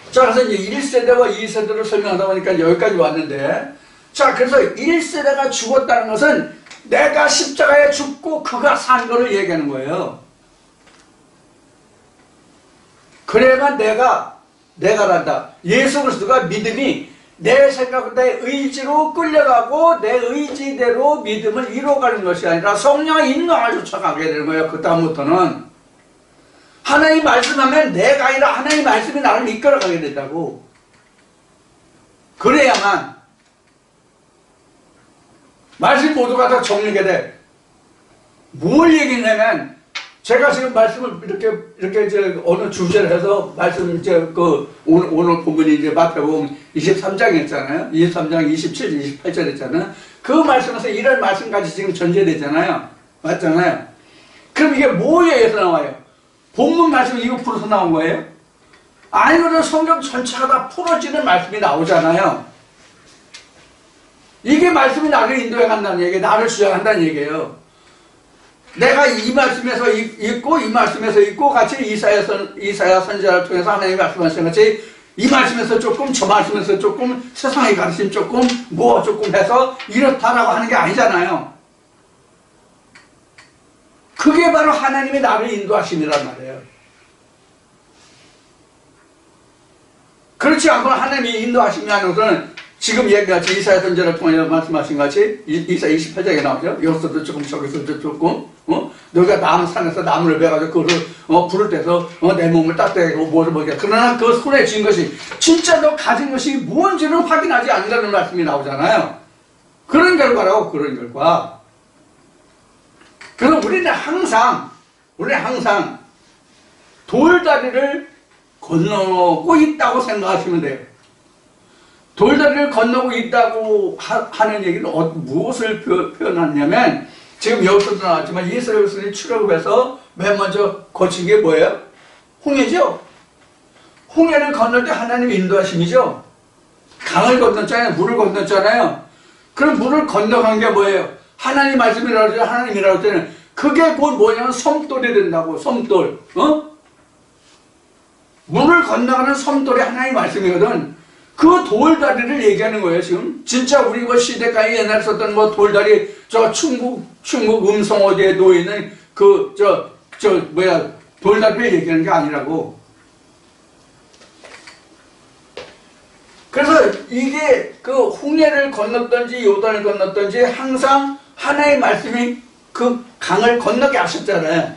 자, 그래서 이제 1세대와 2세대를 설명하다 보니까 여기까지 왔는데, 자, 그래서 1세대가 죽었다는 것은 내가 십자가에 죽고 그가 산 거를 얘기하는 거예요. 그래야만 내가란다. 예수 그리스도가 믿음이 내 생각, 내 의지로 끌려가고 내 의지대로 믿음을 이루어가는 것이 아니라 성령의 인도함을 쫓아가게 되는 거예요. 그 다음부터는 하나님 말씀하면 내가 아니라 하나님 말씀이 나를 이끌어가게 된다고. 그래야만 말씀 모두가 다 정리가 돼. 뭘 얘기냐면 제가 지금 말씀을 이렇게 이제 어느 주제를 해서 말씀 이제 오늘 본문이 이제 마태복음 23장이었잖아요. 23장 27, 28절 했잖아요. 그 말씀에서 이런 말씀까지 지금 전제되잖아요. 맞잖아요. 그 그럼 이게 뭐에서 나와요? 본문 말씀 이거 풀어서 나온 거예요? 아니거든. 성경 전체가 다 풀어지는 말씀이 나오잖아요. 이게 말씀이 나를 인도해 간다는 얘기예요. 나를 주장한다는 얘기예요. 내가 이 말씀에서 읽고 이 말씀에서 읽고 같이 이사야 선지자를 통해서 하나님이 말씀하신 같이 이 말씀에서 조금 저 말씀에서 조금 세상의 가르침 조금 뭐 조금 해서 이렇다라고 하는 게 아니잖아요. 그게 바로 하나님이 나를 인도하심이란 말이에요. 그렇지 않고 하나님이 인도하심이 아니고서는 지금 얘기같이 이사야 선지자를 통해 말씀하신 같이 이사야 28장에 나오죠. 여기서도 조금 저기서도 조금 너가 남 산에서 나무를 베가지고 그를 불을 떼서 내 몸을 따뜻하게 하고 뭐를 먹게. 그러나 그 손에 쥔 것이 진짜 너 가진 것이 뭔지는 확인하지 않는다는 말씀이 나오잖아요. 그런 결과라고. 그런 결과. 그럼 우리는 항상 돌다리를 건너고 있다고 생각하시면 돼요. 돌다리를 건너고 있다고 하는 얘기는 무엇을 표현하냐면 지금 여기서도 나왔지만 이스라엘 백성이 출애굽해서 맨 먼저 거친 게 뭐예요? 홍해죠. 홍해를 건널 때 하나님의 인도하심이죠. 강을 건넜잖아요. 물을 건넜잖아요. 그럼 물을 건너간 게 뭐예요? 하나님 말씀이라고 하죠. 하나님이라고 할 때는 그게 곧 뭐냐면 섬돌이 된다고. 섬돌. 물을 건너가는 섬돌이 하나님 말씀이거든. 그 돌다리를 얘기하는 거예요, 지금. 진짜 우리 뭐 시대가에 옛날에 썼던 뭐 돌다리, 저 충북 음성 어디에 놓여있는 돌다리를 얘기하는 게 아니라고. 그래서 이게 그 홍해를 건넜든지 요단을 건넜든지 항상 하나의 말씀이 그 강을 건너게 하셨잖아요.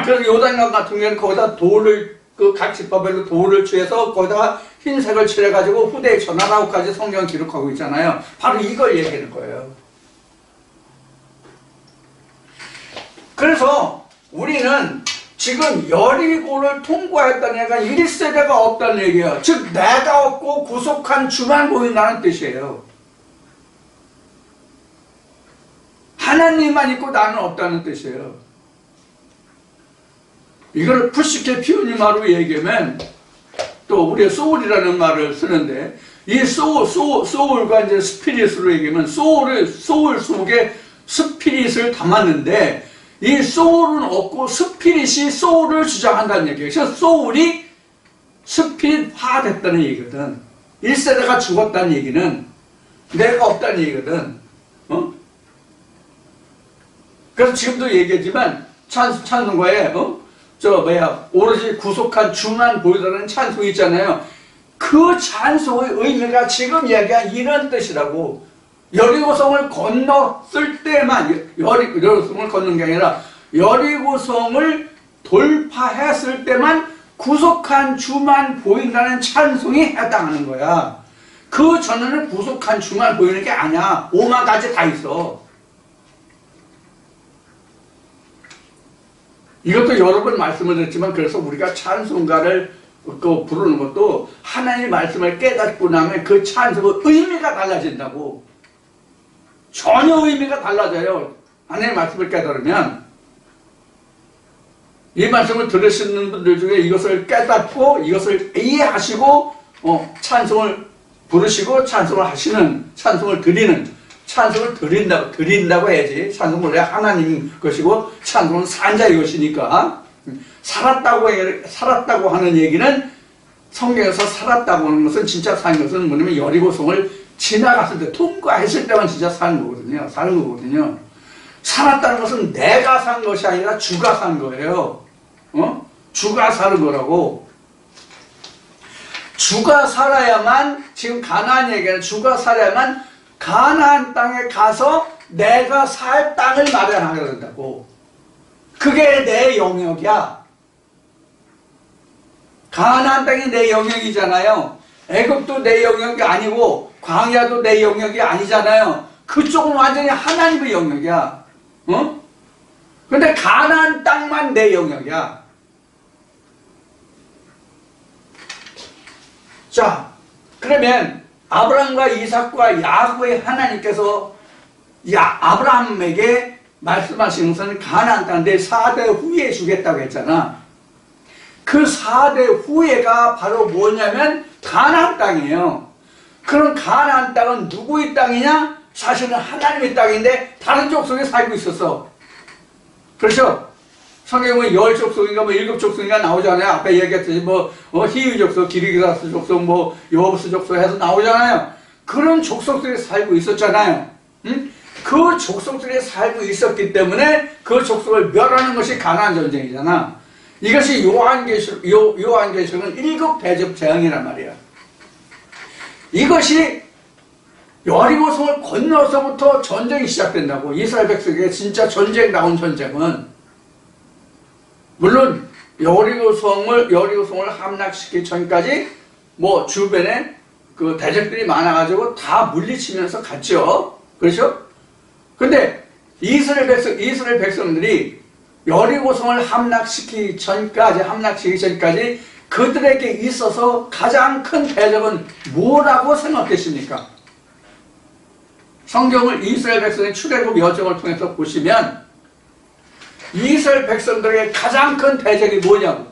그래서 요단강 같은 경우는 거기다 돌을 각 지파별로 돌을 취해서 거기다가 흰색을 칠해가지고 후대에 전하라고까지 성경 기록하고 있잖아요. 바로 이걸 얘기하는 거예요. 그래서 우리는 지금 여리고를 통과했다는 얘기가 1세대가 없다는 얘기예요. 즉 내가 없고 구속한 주만 보인다는 뜻이에요. 하나님만 있고 나는 없다는 뜻이에요. 이걸 푸시케 피우니마로 얘기하면 또 우리가 소울이라는 말을 쓰는데 이 소울과 이제 스피릿으로 얘기하면 소울 속에 스피릿을 담았는데 이 소울은 없고 스피릿이 소울을 주장한다는 얘기예요. 그래서 소울이 스피릿화 됐다는 얘기거든. 1세대가 죽었다는 얘기는 내가 없다는 얘기거든. 그래서 지금도 얘기하지만 찬송가에 오로지 구속한 주만 보이더라는 찬송이 있잖아요. 그 찬송의 의미가 지금 얘기한 이런 뜻이라고. 여리고성을 건넜을 때만, 여리고성을 건넌 게 아니라 여리고성을 돌파했을 때만 구속한 주만 보인다는 찬송이 해당하는 거야. 그 전에는 구속한 주만 보이는 게 아니야. 오만 가지 다 있어. 이것도 여러 번 말씀을 드렸지만 그래서 우리가 찬송가를 부르는 것도 하나님의 말씀을 깨닫고 나면 그 찬송의 의미가 달라진다고. 전혀 의미가 달라져요. 하나님의 말씀을 깨달으면. 이 말씀을 들으시는 분들 중에 이것을 깨닫고 이것을 이해하시고 찬송을 부르시고 찬송을 하시는, 찬송을 드리는, 찬송을 드린다고 해야지. 찬송은 원래 하나님 것이고 찬송은 산자의 것이니까. 살았다고 하는 얘기는 성경에서 살았다고 하는 것은 진짜 산 것은 뭐냐면 여리고성을 지나갔을 때 통과했을 때만 진짜 사는 거거든요. 사는 거거든요. 살았다는 것은 내가 산 것이 아니라 주가 산 거예요. 주가 사는 거라고. 주가 살아야만, 지금 가나안 얘기는 주가 살아야만 가나안 땅에 가서 내가 살 땅을 마련하게 된다고. 그게 내 영역이야. 가나안 땅이 내 영역이잖아요. 애굽도 내 영역이 아니고 광야도 내 영역이 아니잖아요. 그쪽은 완전히 하나님의 영역이야. 근데 가나안 땅만 내 영역이야. 자, 그러면 아브라함과 이삭과 야곱의 하나님께서 아브라함에게 말씀하시는 것은 가나안 땅인데 4대 후에 주겠다고 했잖아. 그 4대 후에가 바로 뭐냐면 가나안 땅이에요. 그럼 가나안 땅은 누구의 땅이냐? 사실은 하나님의 땅인데 다른 족속에 살고 있었어. 그렇죠? 성경에 보면 10족속인가 뭐 7족속인가 나오잖아요. 앞에 얘기했듯이 히위 족속, 기르기사스 족속, 여부스 족속 해서 나오잖아요. 그런 족속들이 살고 있었잖아요. 응? 그 족속들이 살고 있었기 때문에 그 족속을 멸하는 것이 가나안 전쟁이잖아. 이것이 요한계시록은 7 대접 재앙이란 말이야. 이것이 여리고성을 건너서부터 전쟁이 시작된다고. 이스라엘 백성에게 진짜 전쟁 나온 전쟁은, 물론 여리고성을 함락시키기 전까지 주변에 그 대적들이 많아가지고 다 물리치면서 갔죠. 그렇죠? 근데 이스라엘 백성들이 여리고성을 함락시키기 전까지 그들에게 있어서 가장 큰 대적은 뭐라고 생각했습니까? 성경을 이스라엘 백성의 출애굽 여정을 통해서 보시면 이스라엘 백성들에게 가장 큰 대적이 뭐냐고.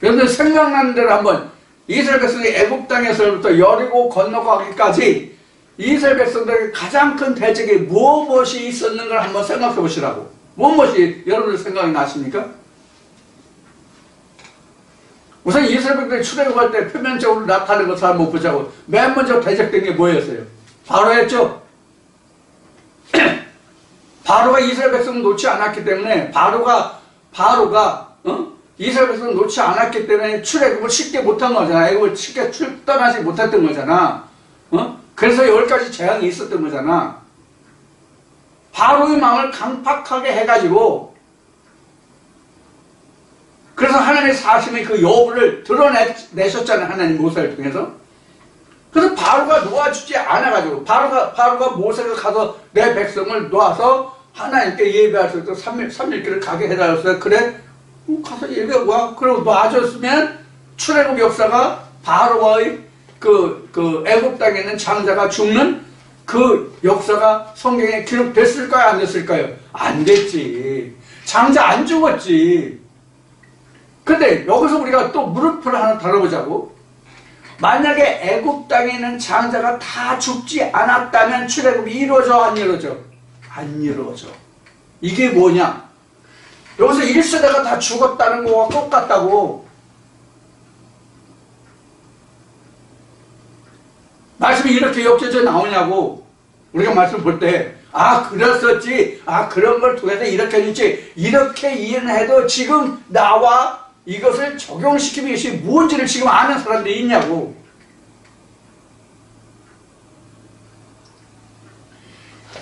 여러분들 생각나는 대로 한번 이스라엘 백성이 애굽 땅에서부터 여리고 건너가기까지 이스라엘 백성들에게 가장 큰 대적이 무엇이 있었는가를 한번 생각해 보시라고. 무엇이 여러분들 생각이 나십니까? 우선 이스라엘 백성들이 출애굽할 때 표면적으로 나타나는 것을 한번 보자고. 맨 먼저 대적된 게 뭐였어요? 바로였죠. 바로가 이스라엘 백성을 놓지 않았기 때문에 바로가 이스라엘 백성을 놓지 않았기 때문에 출애굽을 쉽게 못한 거잖아. 애굽을 쉽게 떠나지 못했던 거잖아. 그래서 10가지 재앙이 있었던 거잖아. 바로의 마음을 강팍하게 해가지고, 그래서 하나님의 사심의 그 여부를 드러내셨잖아요. 하나님 모세를 통해서. 그래서 바로가 놓아주지 않아가지고, 바로가 모세가 가서 내 백성을 놓아서 하나님께 예배할 수 있도록 3일길을 가게 해달았어요. 그래? 가서 예배하고 와. 그리고 놔줬으면 출애굽 역사가 바로의 그 애굽 땅에 있는 장자가 죽는 그 역사가 성경에 기록됐을까요? 안 됐을까요? 안 됐지. 장자 안 죽었지. 근데 여기서 우리가 또 물음표를 하나 다뤄보자고. 만약에 애굽 땅에 있는 장자가 다 죽지 않았다면 출애굽이 이루어져, 안 이루어져? 안 이루어져. 이게 뭐냐? 여기서 1세대가 다 죽었다는 거와 똑같다고. 말씀이 이렇게 엮여져 나오냐고. 우리가 말씀 볼 때, 그랬었지. 그런 걸 통해서 이렇게 했지. 이렇게 이해는 해도 지금 나와 이것을 적용시키는 것이 뭔지를 지금 아는 사람들이 있냐고.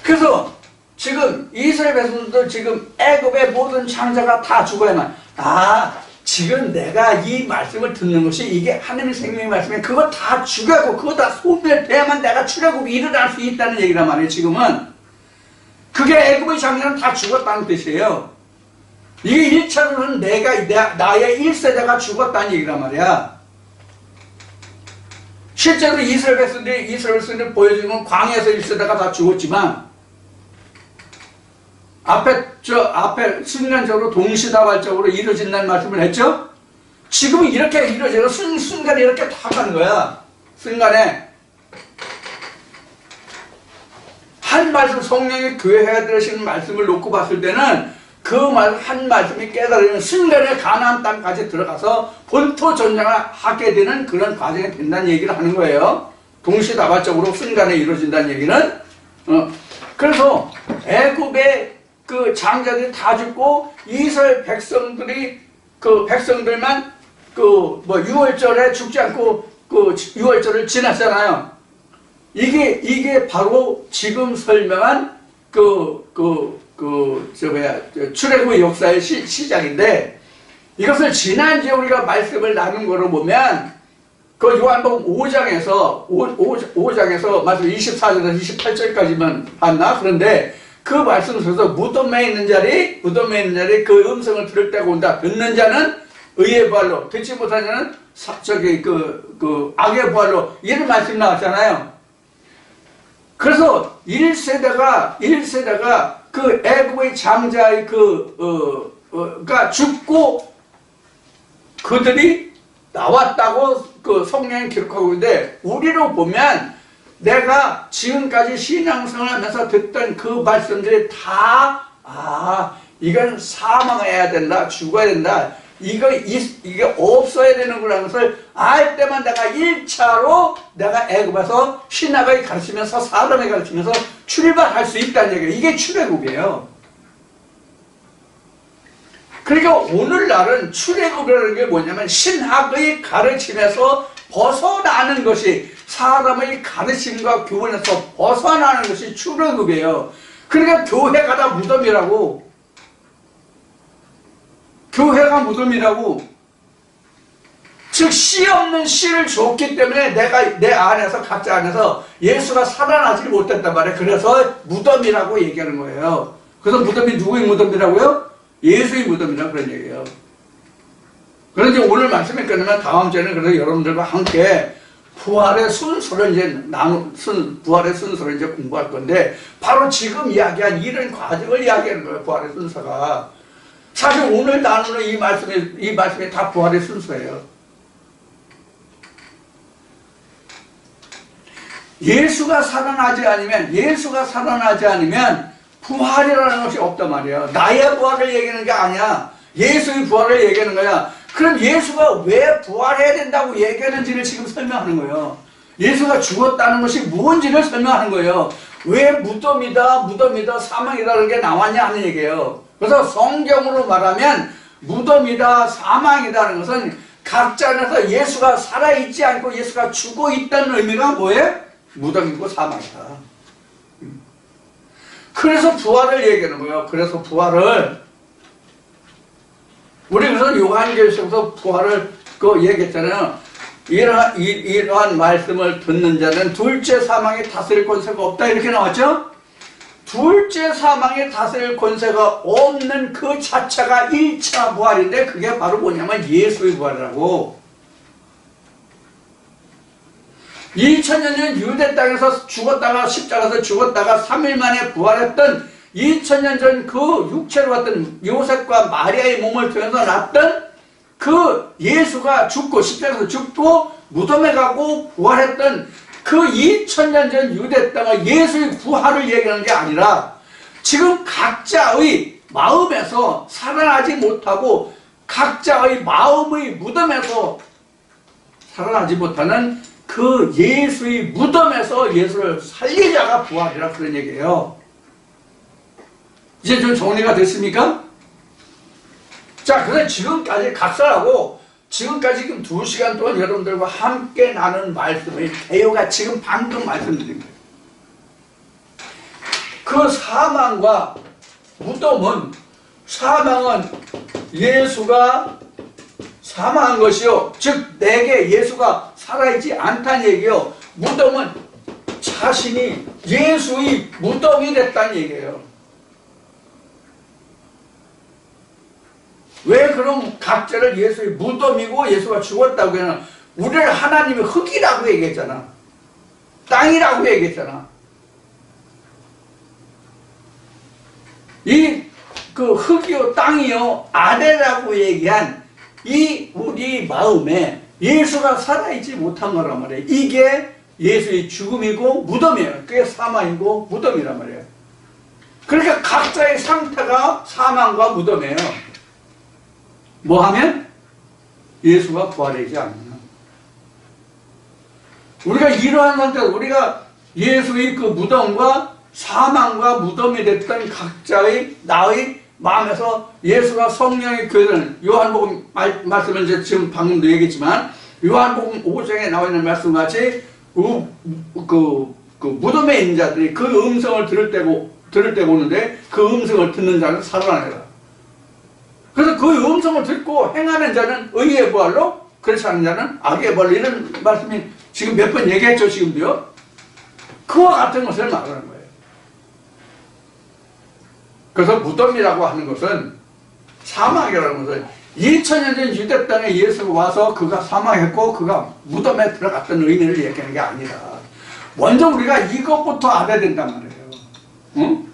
그래서 지금 이스라엘 백성들 지금 애굽의 모든 장자가 다 죽어야만, 지금 내가 이 말씀을 듣는 것이 이게 하나님의 생명의 말씀이면 그거 다 죽여고 그거 다 소멸돼야만 내가 출애굽이 일어날 수 있다는 얘기란 말이에요. 지금은 그게 애굽의 장자는 다 죽었다는 뜻이에요. 이게 1차로는 나의 1세대가 죽었다는 얘기란 말이야. 실제로 이스라엘 백성들이 보여주는 건 광야에서 1세대가 다 죽었지만 앞에 순간적으로 동시다발적으로 이루어진다는 말씀을 했죠? 지금은 이렇게 이루어져요. 순간에 이렇게 다 가는 거야. 순간에. 한 말씀, 성령이 교회에 들으시는 말씀을 놓고 봤을 때는 그 한 말씀이 깨달으면 순간에 가나안 땅까지 들어가서 본토 전쟁을 하게 되는 그런 과정이 된다는 얘기를 하는 거예요. 동시다발적으로 순간에 이루어진다는 얘기는. 그래서 애굽의 그 장자들이 다 죽고 이스라엘 백성들만 유월절에 죽지 않고 그 유월절을 지났잖아요. 이게 바로 지금 설명한 출애굽의 역사의 시작인데, 이것을 지난주에 우리가 말씀을 나눈 거로 보면 그 요한복음 5장에서 말씀 24절에서 28절까지만 봤나? 그런데 그 말씀 속에서 무덤에 있는 자리 그 음성을 들을 때가 온다. 듣는 자는 의의 부활로, 듣지 못하는 자는 악의 부활로, 이런 말씀 나왔잖아요. 그래서 1세대가 그 애굽의 장자의 가 죽고 그들이 나왔다고 그 성경에 기록하고 있는데, 우리로 보면 내가 지금까지 신앙생활 하면서 듣던 그 말씀들이 다, 이건 사망해야 된다, 죽어야 된다, 이게 없어야 되는구나 하는 것을 알 때만 내가 1차로 내가 애굽에서 신학을 가르치면서 사람을 가르치면서 출발할 수 있다는 얘기예요. 이게 출애굽이에요. 그러니까 오늘날은 출애굽이라는 게 뭐냐면 신학의 가르침에서 벗어나는 것이, 사람의 가르침과 교훈에서 벗어나는 것이 출애굽이에요. 그러니까 교회가 다 무덤이라고. 교회가 무덤이라고. 즉 씨 없는 씨를 줬기 때문에 내가 내 안에서, 각자 안에서 예수가 살아나지 못했단 말이에요. 그래서 무덤이라고 얘기하는 거예요. 그래서 무덤이 누구의 무덤이라고요? 예수의 무덤이라고 그런 얘기예요. 그런데 오늘 말씀을 끝내면 다음 주에는 그래서 여러분들과 함께 부활의 순서를 부활의 순서를 이제 공부할 건데, 바로 지금 이야기한 이런 과정을 이야기하는 거예요. 부활의 순서가. 사실 오늘 나누는 이 말씀이 다 부활의 순서예요. 예수가 살아나지 않으면 부활이라는 것이 없단 말이에요. 나의 부활을 얘기하는 게 아니야. 예수의 부활을 얘기하는 거야. 그럼 예수가 왜 부활해야 된다고 얘기하는지를 지금 설명하는 거예요. 예수가 죽었다는 것이 뭔지를 설명하는 거예요. 왜 무덤이다, 사망이다라는 게 나왔냐 하는 얘기예요. 그래서 성경으로 말하면 무덤이다, 사망이다는 것은 각자 안에서 예수가 살아있지 않고 예수가 죽어 있다는 의미가 뭐예요? 무덤이고 사망이다. 그래서 부활을 얘기하는 거예요. 그래서 부활을 우리 그래서 요한계시록에서 부활을 얘기했잖아요. 이러한 말씀을 듣는 자는 둘째 사망에 다스릴 권세가 없다, 이렇게 나왔죠? 둘째 사망에 다스릴 권세가 없는 그 자체가 1차 부활인데, 그게 바로 뭐냐면 예수의 부활이라고. 2000년 전 유대 땅에서 죽었다가 십자가에서 죽었다가 3일 만에 부활했던, 2000년 전 그 육체로 왔던 요셉과 마리아의 몸을 통해서 났던 그 예수가 죽고 십자가에서 죽고 무덤에 가고 부활했던 그 2000년 전 유대 땅의 예수의 부활을 얘기하는 게 아니라, 지금 각자의 마음에서 살아나지 못하고 각자의 마음의 무덤에서 살아나지 못하는 그 예수의 무덤에서 예수를 살리자가 부활이라 그런 얘기예요. 이제 좀 정리가 됐습니까? 자, 그래서 지금까지 각설하고 지금까지 지금 2시간 동안 여러분들과 함께 나눈 말씀의 개요가 지금 방금 말씀드린 거예요. 그 사망과 무덤은, 사망은 예수가 사망한 것이요, 즉 내게 예수가 살아있지 않다는 얘기요. 무덤은 자신이 예수의 무덤이 됐다는 얘기예요. 왜 그럼 각자를 예수의 무덤이고 예수가 죽었다고 해는, 우리를 하나님의 흙이라고 얘기했잖아. 땅이라고 얘기했잖아. 그 흙이요 땅이요 아래라고 얘기한 이 우리 마음에 예수가 살아있지 못한 거란 말이에요. 이게 예수의 죽음이고 무덤이에요. 그게 사망이고 무덤이란 말이에요. 그러니까 각자의 상태가 사망과 무덤이에요. 뭐 하면? 예수가 부활하지 않으면. 우리가 이러한 상태에서 우리가 예수의 그 무덤과 사망과 무덤이 됐던 각자의 나의 마음에서 예수가 성령의 교회는, 요한복음 말씀을 이제 지금 방금도 얘기했지만 요한복음 5장에 나와 있는 말씀같이 그 무덤에 있는 자들이 그 음성을 들을 때가 오는데 그 음성을 듣는 자는 살아나리라. 그래서 그 음성을 듣고 행하는 자는 의의 부활로, 그렇지 않은 자는 악의 부활로, 이런 말씀이 지금 몇 번 얘기했죠. 지금도요. 그와 같은 것을 말하는 거예요. 그래서 무덤이라고 하는 것은, 사망이라는 것은 2000년 전 유대 땅에 예수가 와서 그가 사망했고 그가 무덤에 들어갔던 의미를 얘기하는 게 아니라, 먼저 우리가 이것부터 알아야 된단 말이에요. 응?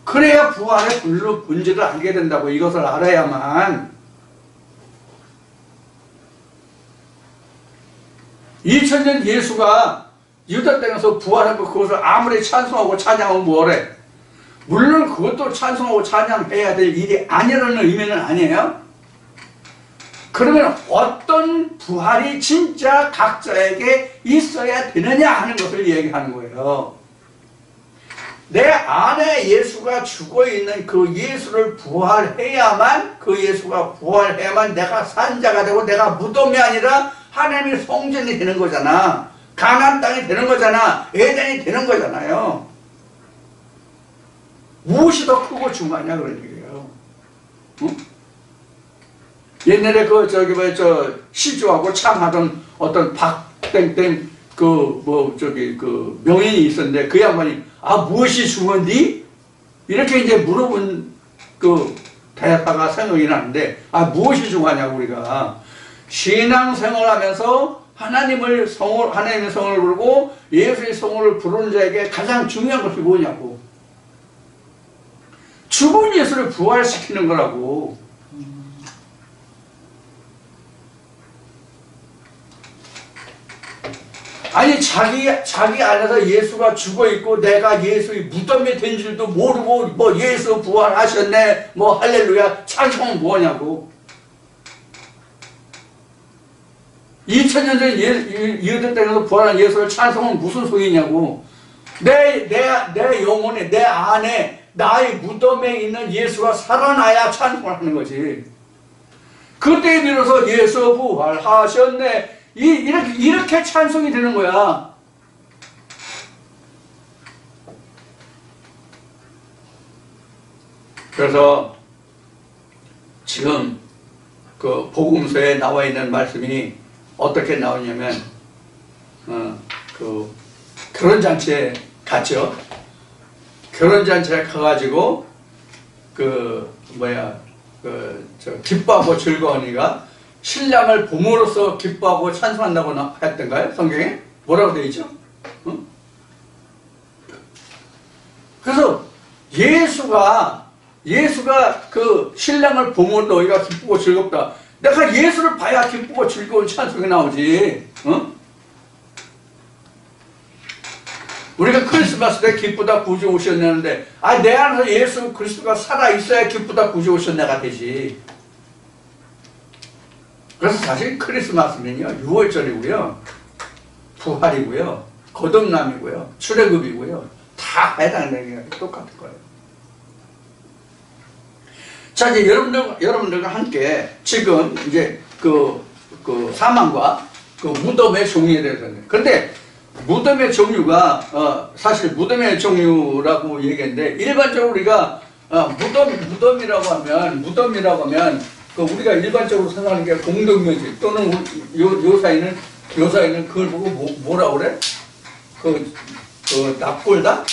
그래야 부활의 본질을 알게 된다고. 이것을 알아야만. 2000년 예수가 유다 땅에서 부활한 거, 그것을 아무리 찬송하고 찬양하면 뭐래? 물론 그것도 찬송하고 찬양해야 될 일이 아니라는 의미는 아니에요. 그러면 어떤 부활이 진짜 각자에게 있어야 되느냐 하는 것을 얘기하는 거예요. 내 안에 예수가 죽어있는 그 예수를 부활해야만, 그 예수가 부활해야만 내가 산 자가 되고 내가 무덤이 아니라 하나님의 성전이 되는 거잖아. 가나안 땅이 되는 거잖아. 에덴이 되는 거잖아요. 무엇이 더 크고 중요하냐 그런 얘기예요. 응? 옛날에 시주하고 창하던 어떤 박땡땡 명인이 있었는데 그 양반이 무엇이 중요한디? 이렇게 이제 물어본 대사가 생각이 나는데 무엇이 중요하냐고. 우리가 신앙생활 하면서 하나님의 성을 부르고 예수의 성을 부르는 자에게 가장 중요한 것이 뭐냐고. 죽은 예수를 부활시키는 거라고. 아니 자기 안에서 예수가 죽어있고 내가 예수의 무덤에 된 줄도 모르고 뭐 예수 부활하셨네 뭐 할렐루야 찬송은 뭐냐고. 2000년 전 유대 땅에서 부활한 예수를 찬송은 무슨 소리냐고. 내 영혼에 내 안에 나의 무덤에 있는 예수가 살아나야 찬송을 하는 거지. 그때에 비로소 예수 부활하셨네 이렇게 찬송이 되는 거야. 그래서 지금 그 복음서에 나와 있는 말씀이 어떻게 나오냐면 결혼잔치에 갔죠. 결혼잔치에 가가지고 기뻐하고 즐거우니까 신랑을 봄으로써 기뻐하고 찬송한다고 했던가요? 성경에? 뭐라고 되어 있죠? 응? 그래서 예수가 그 신랑을 봄으로 너희가 기쁘고 즐겁다. 내가 예수를 봐야 기쁘고 즐거운 찬송이 나오지. 응? 우리가 크리스마스 때 기쁘다 구주 오셨냐는데 내 안에서 예수 그리스도가 살아있어야 기쁘다 구주 오셨냐가 되지. 그래서 사실 크리스마스는요 6월절이고요 부활이고요 거듭남이고요 출애굽이고요 다 해당되는 게 똑같은 거예요. 자, 이제 여러분들과 함께 지금 이제 그 사망과 그 무덤의 종류에 대해서. 그런데 무덤의 종류가 사실 무덤의 종류라고 얘기했는데 일반적으로 우리가 무덤이라고 하면 우리가 일반적으로 생각하는 게 공동묘지 또는 요 사이는 그걸 보고 뭐라고 그래? 납골당?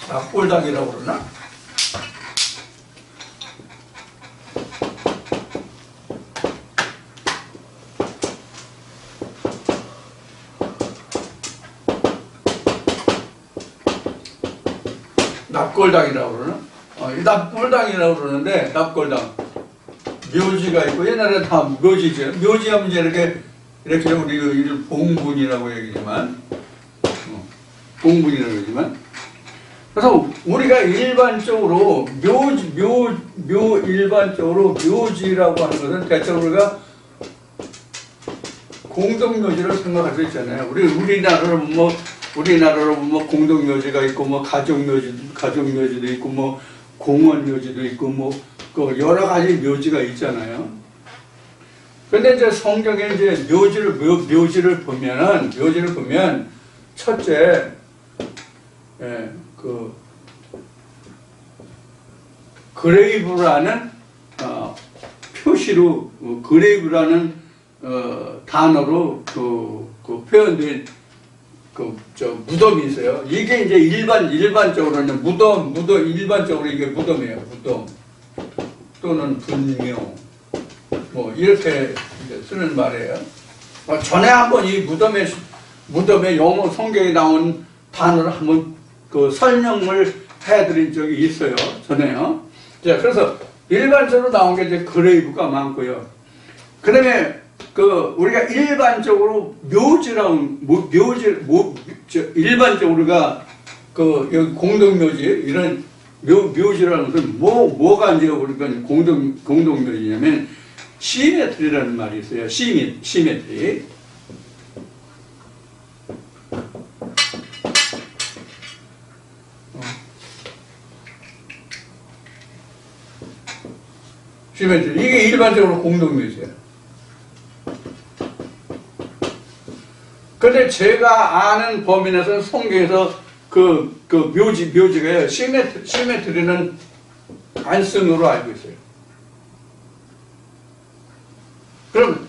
납골당이라고 그러나? 납골당이라고 그러나? 납골당이라고 그러는데 납골당 묘지가 있고 옛날에 다 묘지죠. 묘지하면 이제 이렇게 우리 봉분이라고 얘기지만 봉분이라고 얘기지만 그래서 우리가 일반적으로 일반적으로 묘지라고 하는 것은 대체로 우리가 공동묘지를 생각할 수 있잖아요. 우리나라로 보면 공동묘지가 있고 뭐 가족묘지도 있고 뭐 공원묘지도 있고 뭐 여러 가지 묘지가 있잖아요. 근데 이제 성경에 이제 묘지를 보면 첫째 그레이브라는 표시로 그레이브라는 단어로 표현된 무덤이 있어요. 이게 이제 일반적으로는 일반적으로 이게 무덤이에요. 무덤 또는 분묘 뭐 이렇게 쓰는 말이에요. 전에 한번 이 무덤의 영어 성경에 나온 단어를 한번 그 설명을 해드린 적이 있어요. 전에요. 자, 그래서 일반적으로 나온 게 이제 그레이브가 많고요. 그 다음에 그 우리가 일반적으로 묘지라고 일반적으로 우리가 그 여기 공동묘지 이런 묘지라는 것은 뭐가 이제 우리가 공동묘지냐면 시메트리라는 말이 있어요. 시메트리. 시메트리. 이게 일반적으로 공동묘지예요. 근데 제가 아는 범위 내에서는 성경에서 그 묘지가요. 시메트리는 안 쓴 으로 알고 있어요. 그럼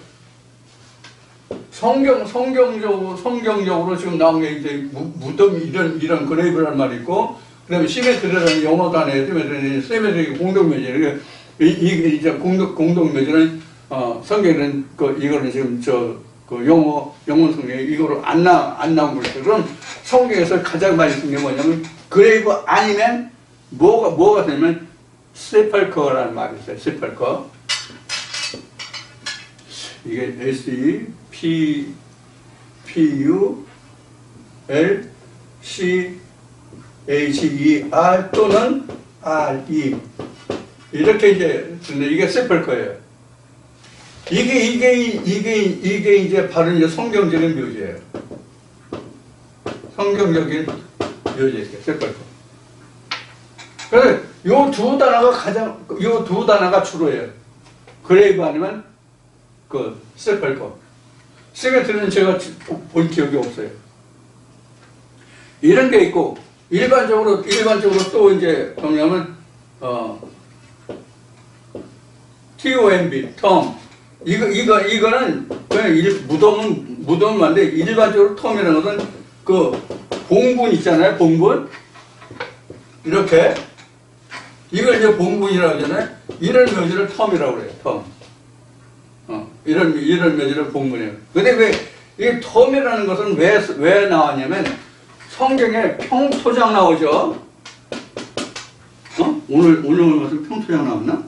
성경적으로 지금 나온 게 이제 무덤 이런 그레이브라는 말이 있고, 그 다음에 시메트리라는 영어 단어에 시메트리 공동묘지. 이제 공동묘지는 성경에는 이거는 지금 영어 성경에 이거로 안 나온 거죠. 그럼 성경에서 가장 많이 쓴 게 뭐냐면 그레이브 아니면 뭐가 되면 세팔커라는 말이 있어요. 세팔커. 이게 SEPULCHER 또는 RE 이렇게 이제 이게 세팔커예요. 이게 이제 바로 이제 성경적인 묘지예요. 성경적인 묘지예요. 세팔커. 그래서 요 두 단어가 주로예요. 그레이브 아니면 세팔커. 시메트리는 제가 본 기억이 없어요. 이런 게 있고 일반적으로 또 이제 뭐냐면 TOMB, 텀. 이거는 그냥 무덤은 맞는데 일반적으로 텀이라는 것은 그 봉분 있잖아요. 봉분. 이렇게. 이걸 이제 봉분이라고 하잖아요. 이런 묘지를 텀이라고 그래요. 텀. 이런 묘지를 봉분이에요. 근데 왜, 이 텀이라는 것은 왜 나왔냐면 성경에 평토장 나오죠. 오늘 무슨 평토장 나왔나?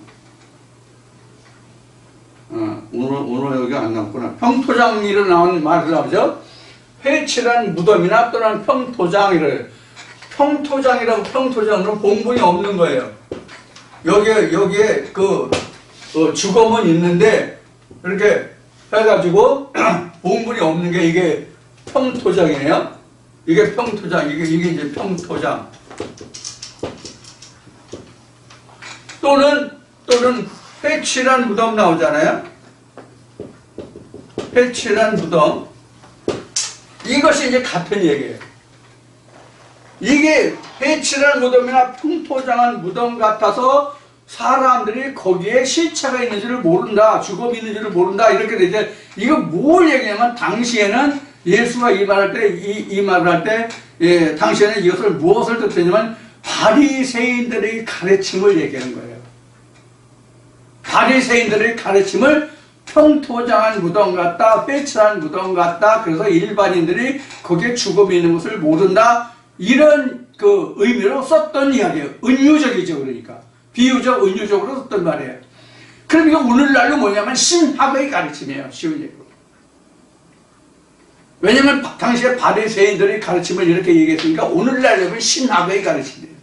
오늘 여기 안 나왔구나. 평토장이라 나온 말이 나오죠. 회칠한 무덤이나 또는 평토장이래요. 평토장으로 봉분이 없는 거예요. 여기에 주검은 있는데 이렇게 해가지고 봉분이 없는 게 이게 평토장이에요. 이게 평토장, 이게 이제 평토장. 또는 회칠한 무덤 나오잖아요. 회칠한 무덤. 이것이 이제 같은 얘기예요. 이게 회칠한 무덤이나 평토장한 무덤 같아서 사람들이 거기에 시체가 있는지를 모른다, 주검이 있는지를 모른다, 이렇게 되죠. 이거 뭘 얘기냐면, 당시에는 예수가 이 말을 할 때, 당시에는 이것을 무엇을 뜻했냐면, 바리새인들의 가르침을 얘기하는 거예요. 바리새인들의 가르침을 평토장한 무덤 같다, 회칠한 무덤 같다, 그래서 일반인들이 거기에 주검이 있는 것을 모른다, 이런 의미로 썼던 이야기예요. 은유적이죠, 그러니까. 비유적, 은유적으로 썼던 말이에요. 그럼 이거 오늘날로 뭐냐면 신학의 가르침이에요. 쉬운 얘기로. 왜냐면 당시에 바리새인들의 가르침을 이렇게 얘기했으니까 오늘날로 신학의 가르침이에요.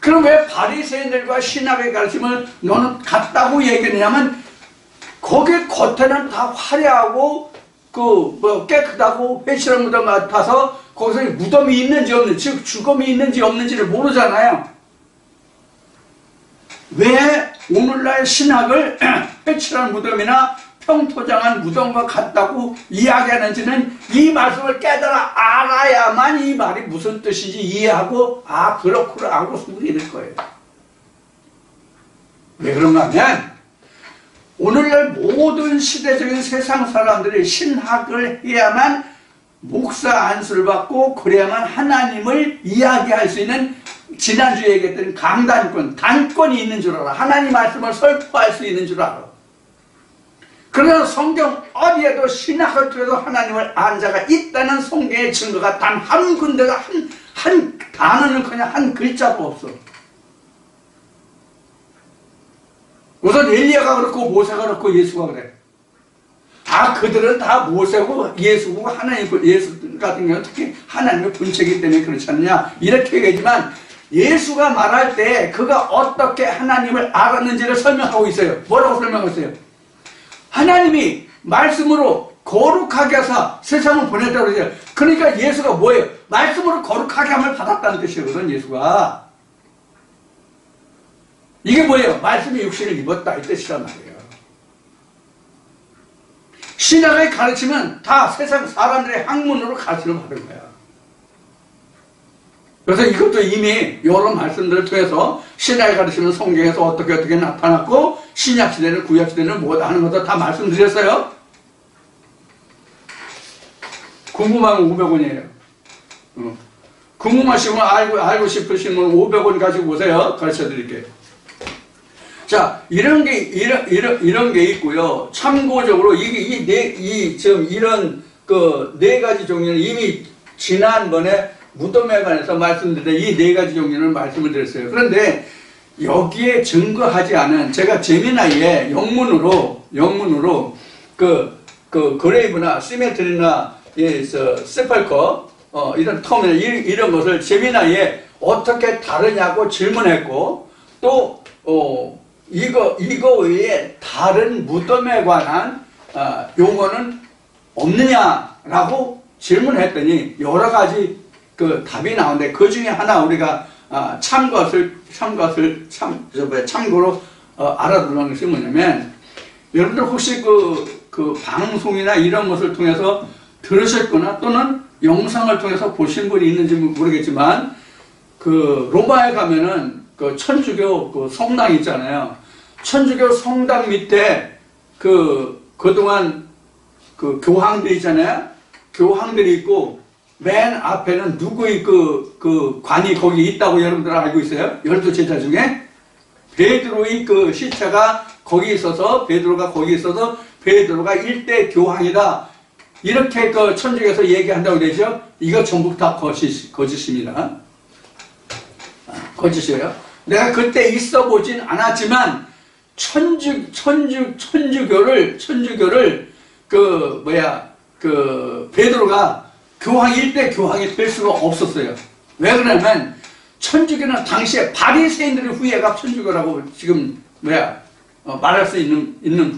그럼 왜 바리새인들과 신학의 가르침을 너는 같다고 얘기했냐면 거기 겉에는 다 화려하고 깨끗하고 회칠한 무덤 같아서 거기서 무덤이 있는지 없는지, 즉 주검이 있는지 없는지를 모르잖아요. 왜 오늘날 신학을 회칠한 무덤이나 평토장한 무덤과 같다고 이야기하는지는 이 말씀을 깨달아 알아야만 이 말이 무슨 뜻인지 이해하고 그렇구나 하고 숨기는 거예요. 왜 그런가 하면 오늘날 모든 시대적인 세상 사람들이 신학을 해야만 목사 안수를 받고 그래야만 하나님을 이야기할 수 있는, 지난주에 얘기했던 강단권, 단권이 있는 줄 알아. 하나님 말씀을 설포할 수 있는 줄 알아. 그래서 성경 어디에도 신약을 통해서 하나님을 안 자가 있다는 성경의 증거가 단 한 군데가 한 단어는 그냥 한 글자도 없어. 우선 엘리야가 그렇고 모세가 그렇고 예수가 그래. 그들은 다 모세고 예수고 예수 같은 경우는 특히 하나님의 본체이기 때문에 그렇지 않느냐 이렇게 얘기하지만 예수가 말할 때 그가 어떻게 하나님을 알았는지를 설명하고 있어요. 뭐라고 설명하고 있어요? 하나님이 말씀으로 거룩하게 하사 세상을 보냈다고 그러죠. 그러니까 예수가 뭐예요? 말씀으로 거룩하게 함을 받았다는 뜻이거든. 예수가 이게 뭐예요? 말씀이 육신을 입었다 이 뜻이란 말이에요. 신약의 가르치면 다 세상 사람들의 학문으로 가르침을 받은 거야. 그래서 이것도 이미 여러 말씀들을 통해서 신약의 가르치면 성경에서 어떻게 나타났고 신약시대는 구약시대는 뭐다 하는 것도 다 말씀드렸어요. 궁금하면 500원이에요. 궁금하시면 알고 싶으시면 500원 가지고 오세요. 가르쳐 드릴게요. 자, 이런 게 있고요. 참고적으로, 이런 네 가지 종류는 이미 지난번에 무덤에 관해서 말씀드린 이 네 가지 종류는 말씀을 드렸어요. 그런데 여기에 증거하지 않은, 제가 제미나이에 영문으로, 그레이브나 시메트리나, 세팔커, 이런 터미널, 이런 것을 제미나이에 어떻게 다르냐고 질문했고, 또, 이거 외에 다른 무덤에 관한 용어는 없느냐라고 질문했더니 여러 가지 답이 나오는데 그 중에 하나 우리가 참고로 알아두는 것이 뭐냐면 여러분들 혹시 그 방송이나 이런 것을 통해서 들으셨거나 또는 영상을 통해서 보신 분이 있는지 모르겠지만 로마에 가면은 천주교 성당 있잖아요. 천주교 성당 밑에 그동안 교황들이 있잖아요. 교황들이 있고 맨 앞에는 누구의 관이 거기 있다고 여러분들 알고 있어요? 12제자 중에 베드로의 시체가 거기 있어서 베드로가 1대 교황이다. 이렇게 천주교에서 얘기한다고 되죠? 이거 전부 다 거짓입니다. 거짓이에요. 내가 그때 있어 보진 않았지만 천주교를 베드로가 교황 1대 교황이 될 수가 없었어요. 왜 그러냐면 천주교는 당시에 바리새인들의 후예가 천주교라고 지금 말할 수 있는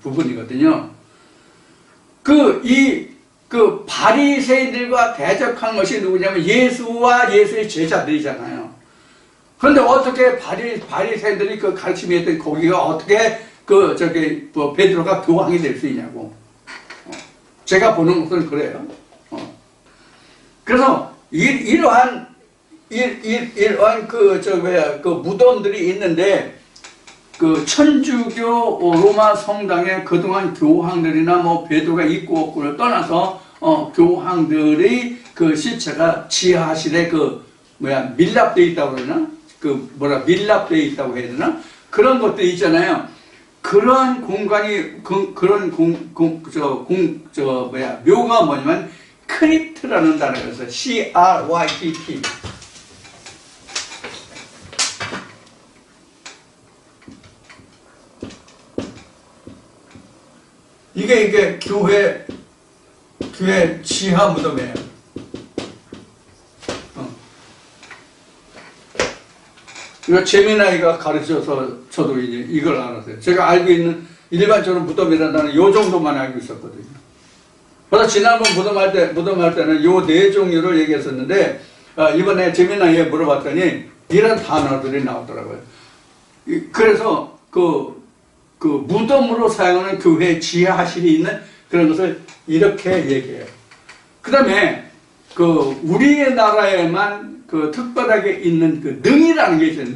부분이거든요. 바리새인들과 대적한 것이 누구냐면 예수와 예수의 제자들이잖아요. 그런데 어떻게 바리새인들이 가르침이 했던 거기가 어떻게 베드로가 교황이 될 수 있냐고. 제가 보는 것은 그래요. 그래서 이러한 무덤들이 있는데 천주교 로마 성당에 그동안 교황들이나 베드로가 있고 없고를 떠나서 교황들의 시체가 지하실에 밀랍되어 있다고 그러나? 밀랍되어 있다고 해야 되나? 그런 것도 있잖아요. 그런 공간이, 묘가 뭐냐면, 크립트라는 단어가 있어요. CRYPT. 이게 교회 지하 무덤이에요. 이거 제미나이가 가르쳐서 저도 이제 이걸 알았어요. 제가 알고 있는 일반적으로 무덤이라는 단어 요 정도만 알고 있었거든요. 그래서 지난번 무덤할 때는 요 네 종류를 얘기했었는데 이번에 제미나이에 물어봤더니 이런 단어들이 나오더라고요. 그래서 무덤으로 사용하는 교회 지하실이 있는 그런 것을 이렇게 얘기해요. 그 다음에 우리의 나라에만 특별하게 있는 능이라는 게 있어요.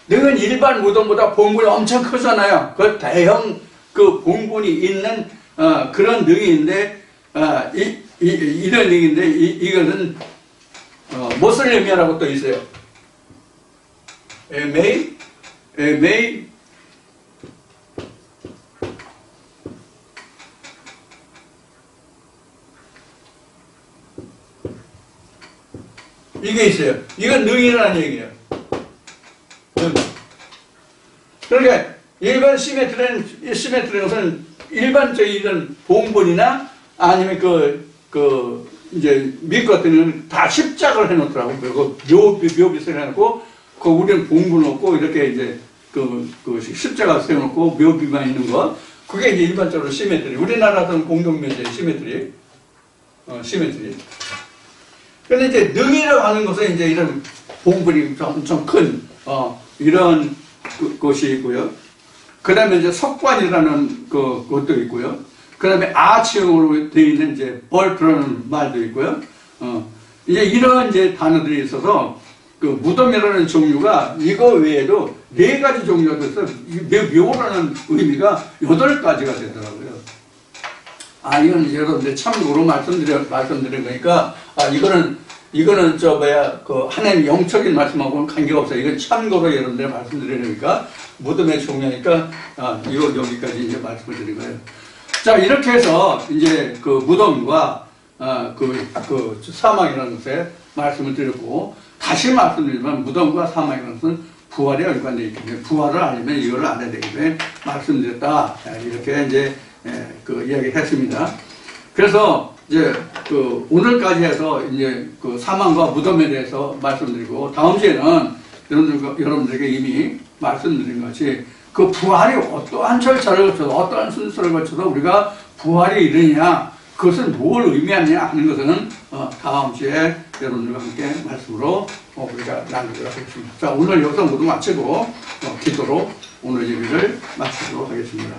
능은 일반 무덤보다 봉분이 엄청 크잖아요. 대형 봉분이 있는 그런 능인데 이런 능인데 이거는 모슬레미아라고 또 있어요. 이게 있어요. 이건 능이라는 얘기예요. 그러니까 일반 시메트리는 것은 일반적인 이런 봉분이나 아니면 이제 밑 같은 경우는 다 십자가를 해놓더라고. 그 묘비를 해놓고, 우리는 봉분 없고, 이렇게 이제 십자가 세워놓고 묘비만 있는 거. 그게 이제 일반적으로 시메트리. 우리나라는 공동묘지의 시메트리. 시메트리. 근데 이제 능이라고 하는 것은 이제 이런 봉분이 엄청 큰, 이런 것이 있고요. 그 다음에 이제 석관이라는 것도 있고요. 그 다음에 아치형으로 되어 있는 이제 벌트라는 말도 있고요. 이제 이런 이제 단어들이 있어서 무덤이라는 종류가 이거 외에도 4가지 종류가 돼서 묘라는 의미가 8가지가 되더라고요. 이건 이제 여러분들 참고로 말씀드린 거니까, 이거는 하나님 영적인 말씀하고는 관계가 없어요. 이건 참고로 여러분들 말씀드리니까, 무덤의 종류니까, 이거 여기까지 이제 말씀을 드린 거예요. 자, 이렇게 해서 이제 무덤과, 사망이라는 것에 말씀을 드렸고, 다시 말씀드리지만 무덤과 사망이라는 것은 부활에 연관되어 있기 때문에 부활을 알려면 이걸 알아야 되기 때문에 말씀드렸다. 이렇게 이제 이야기를 했습니다. 그래서 이제 오늘까지 해서 이제 사망과 무덤에 대해서 말씀드리고, 다음 주에는 여러분들에게 이미 말씀드린 것이 부활이 어떠한 절차를 거쳐서 어떠한 순서를 거쳐서 우리가 부활이 이르느냐, 그것은 뭘 의미하느냐 하는 것은 다음 주에 여러분들과 함께 말씀으로 우리가 나누도록 하겠습니다. 자, 오늘 여기서 모두 마치고 기도로 오늘 예배를 마치도록 하겠습니다.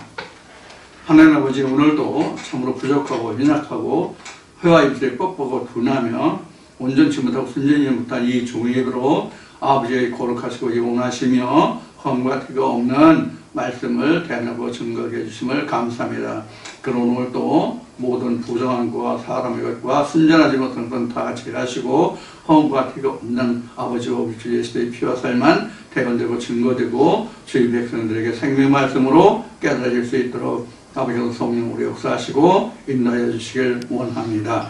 하나님 아버지, 오늘도 참으로 부족하고 연약하고 회와 입술에 뻑뻑하고 둔하며 온전치 못하고 순전히 못한 이 종의 예배로 아버지의 거룩하시고 영원하시며 험과 티가 없는 말씀을 대하고 증거하게 해주심을 감사합니다. 그런 오늘도 모든 부정한 것과 사람의 것과 순전하지 못한 건 다 제하시고 험과 티가 없는 아버지와 우리 주 예수의 피와 살만 대변되고 증거되고 주의 백성들에게 생명의 말씀으로 깨달아질 수 있도록 아버지와 성령 우리 역사하시고 인도하여 주시길 원합니다.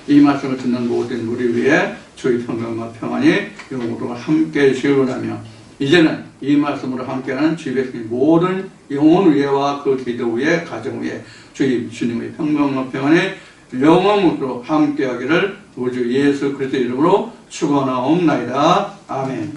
이 말씀을 듣는 모든 우리 위에 주의 평강과 평안이 영원토록 함께 해주시길 원하며, 이제는 이 말씀으로 함께하는 주의 백성의 모든 영혼 위에와 그 기도 위에 가정 위에 주님의 평강과 평안이 영원토록 함께하기를 우리 주 예수 그리스도의 이름으로 축원하옵나이다. 아멘.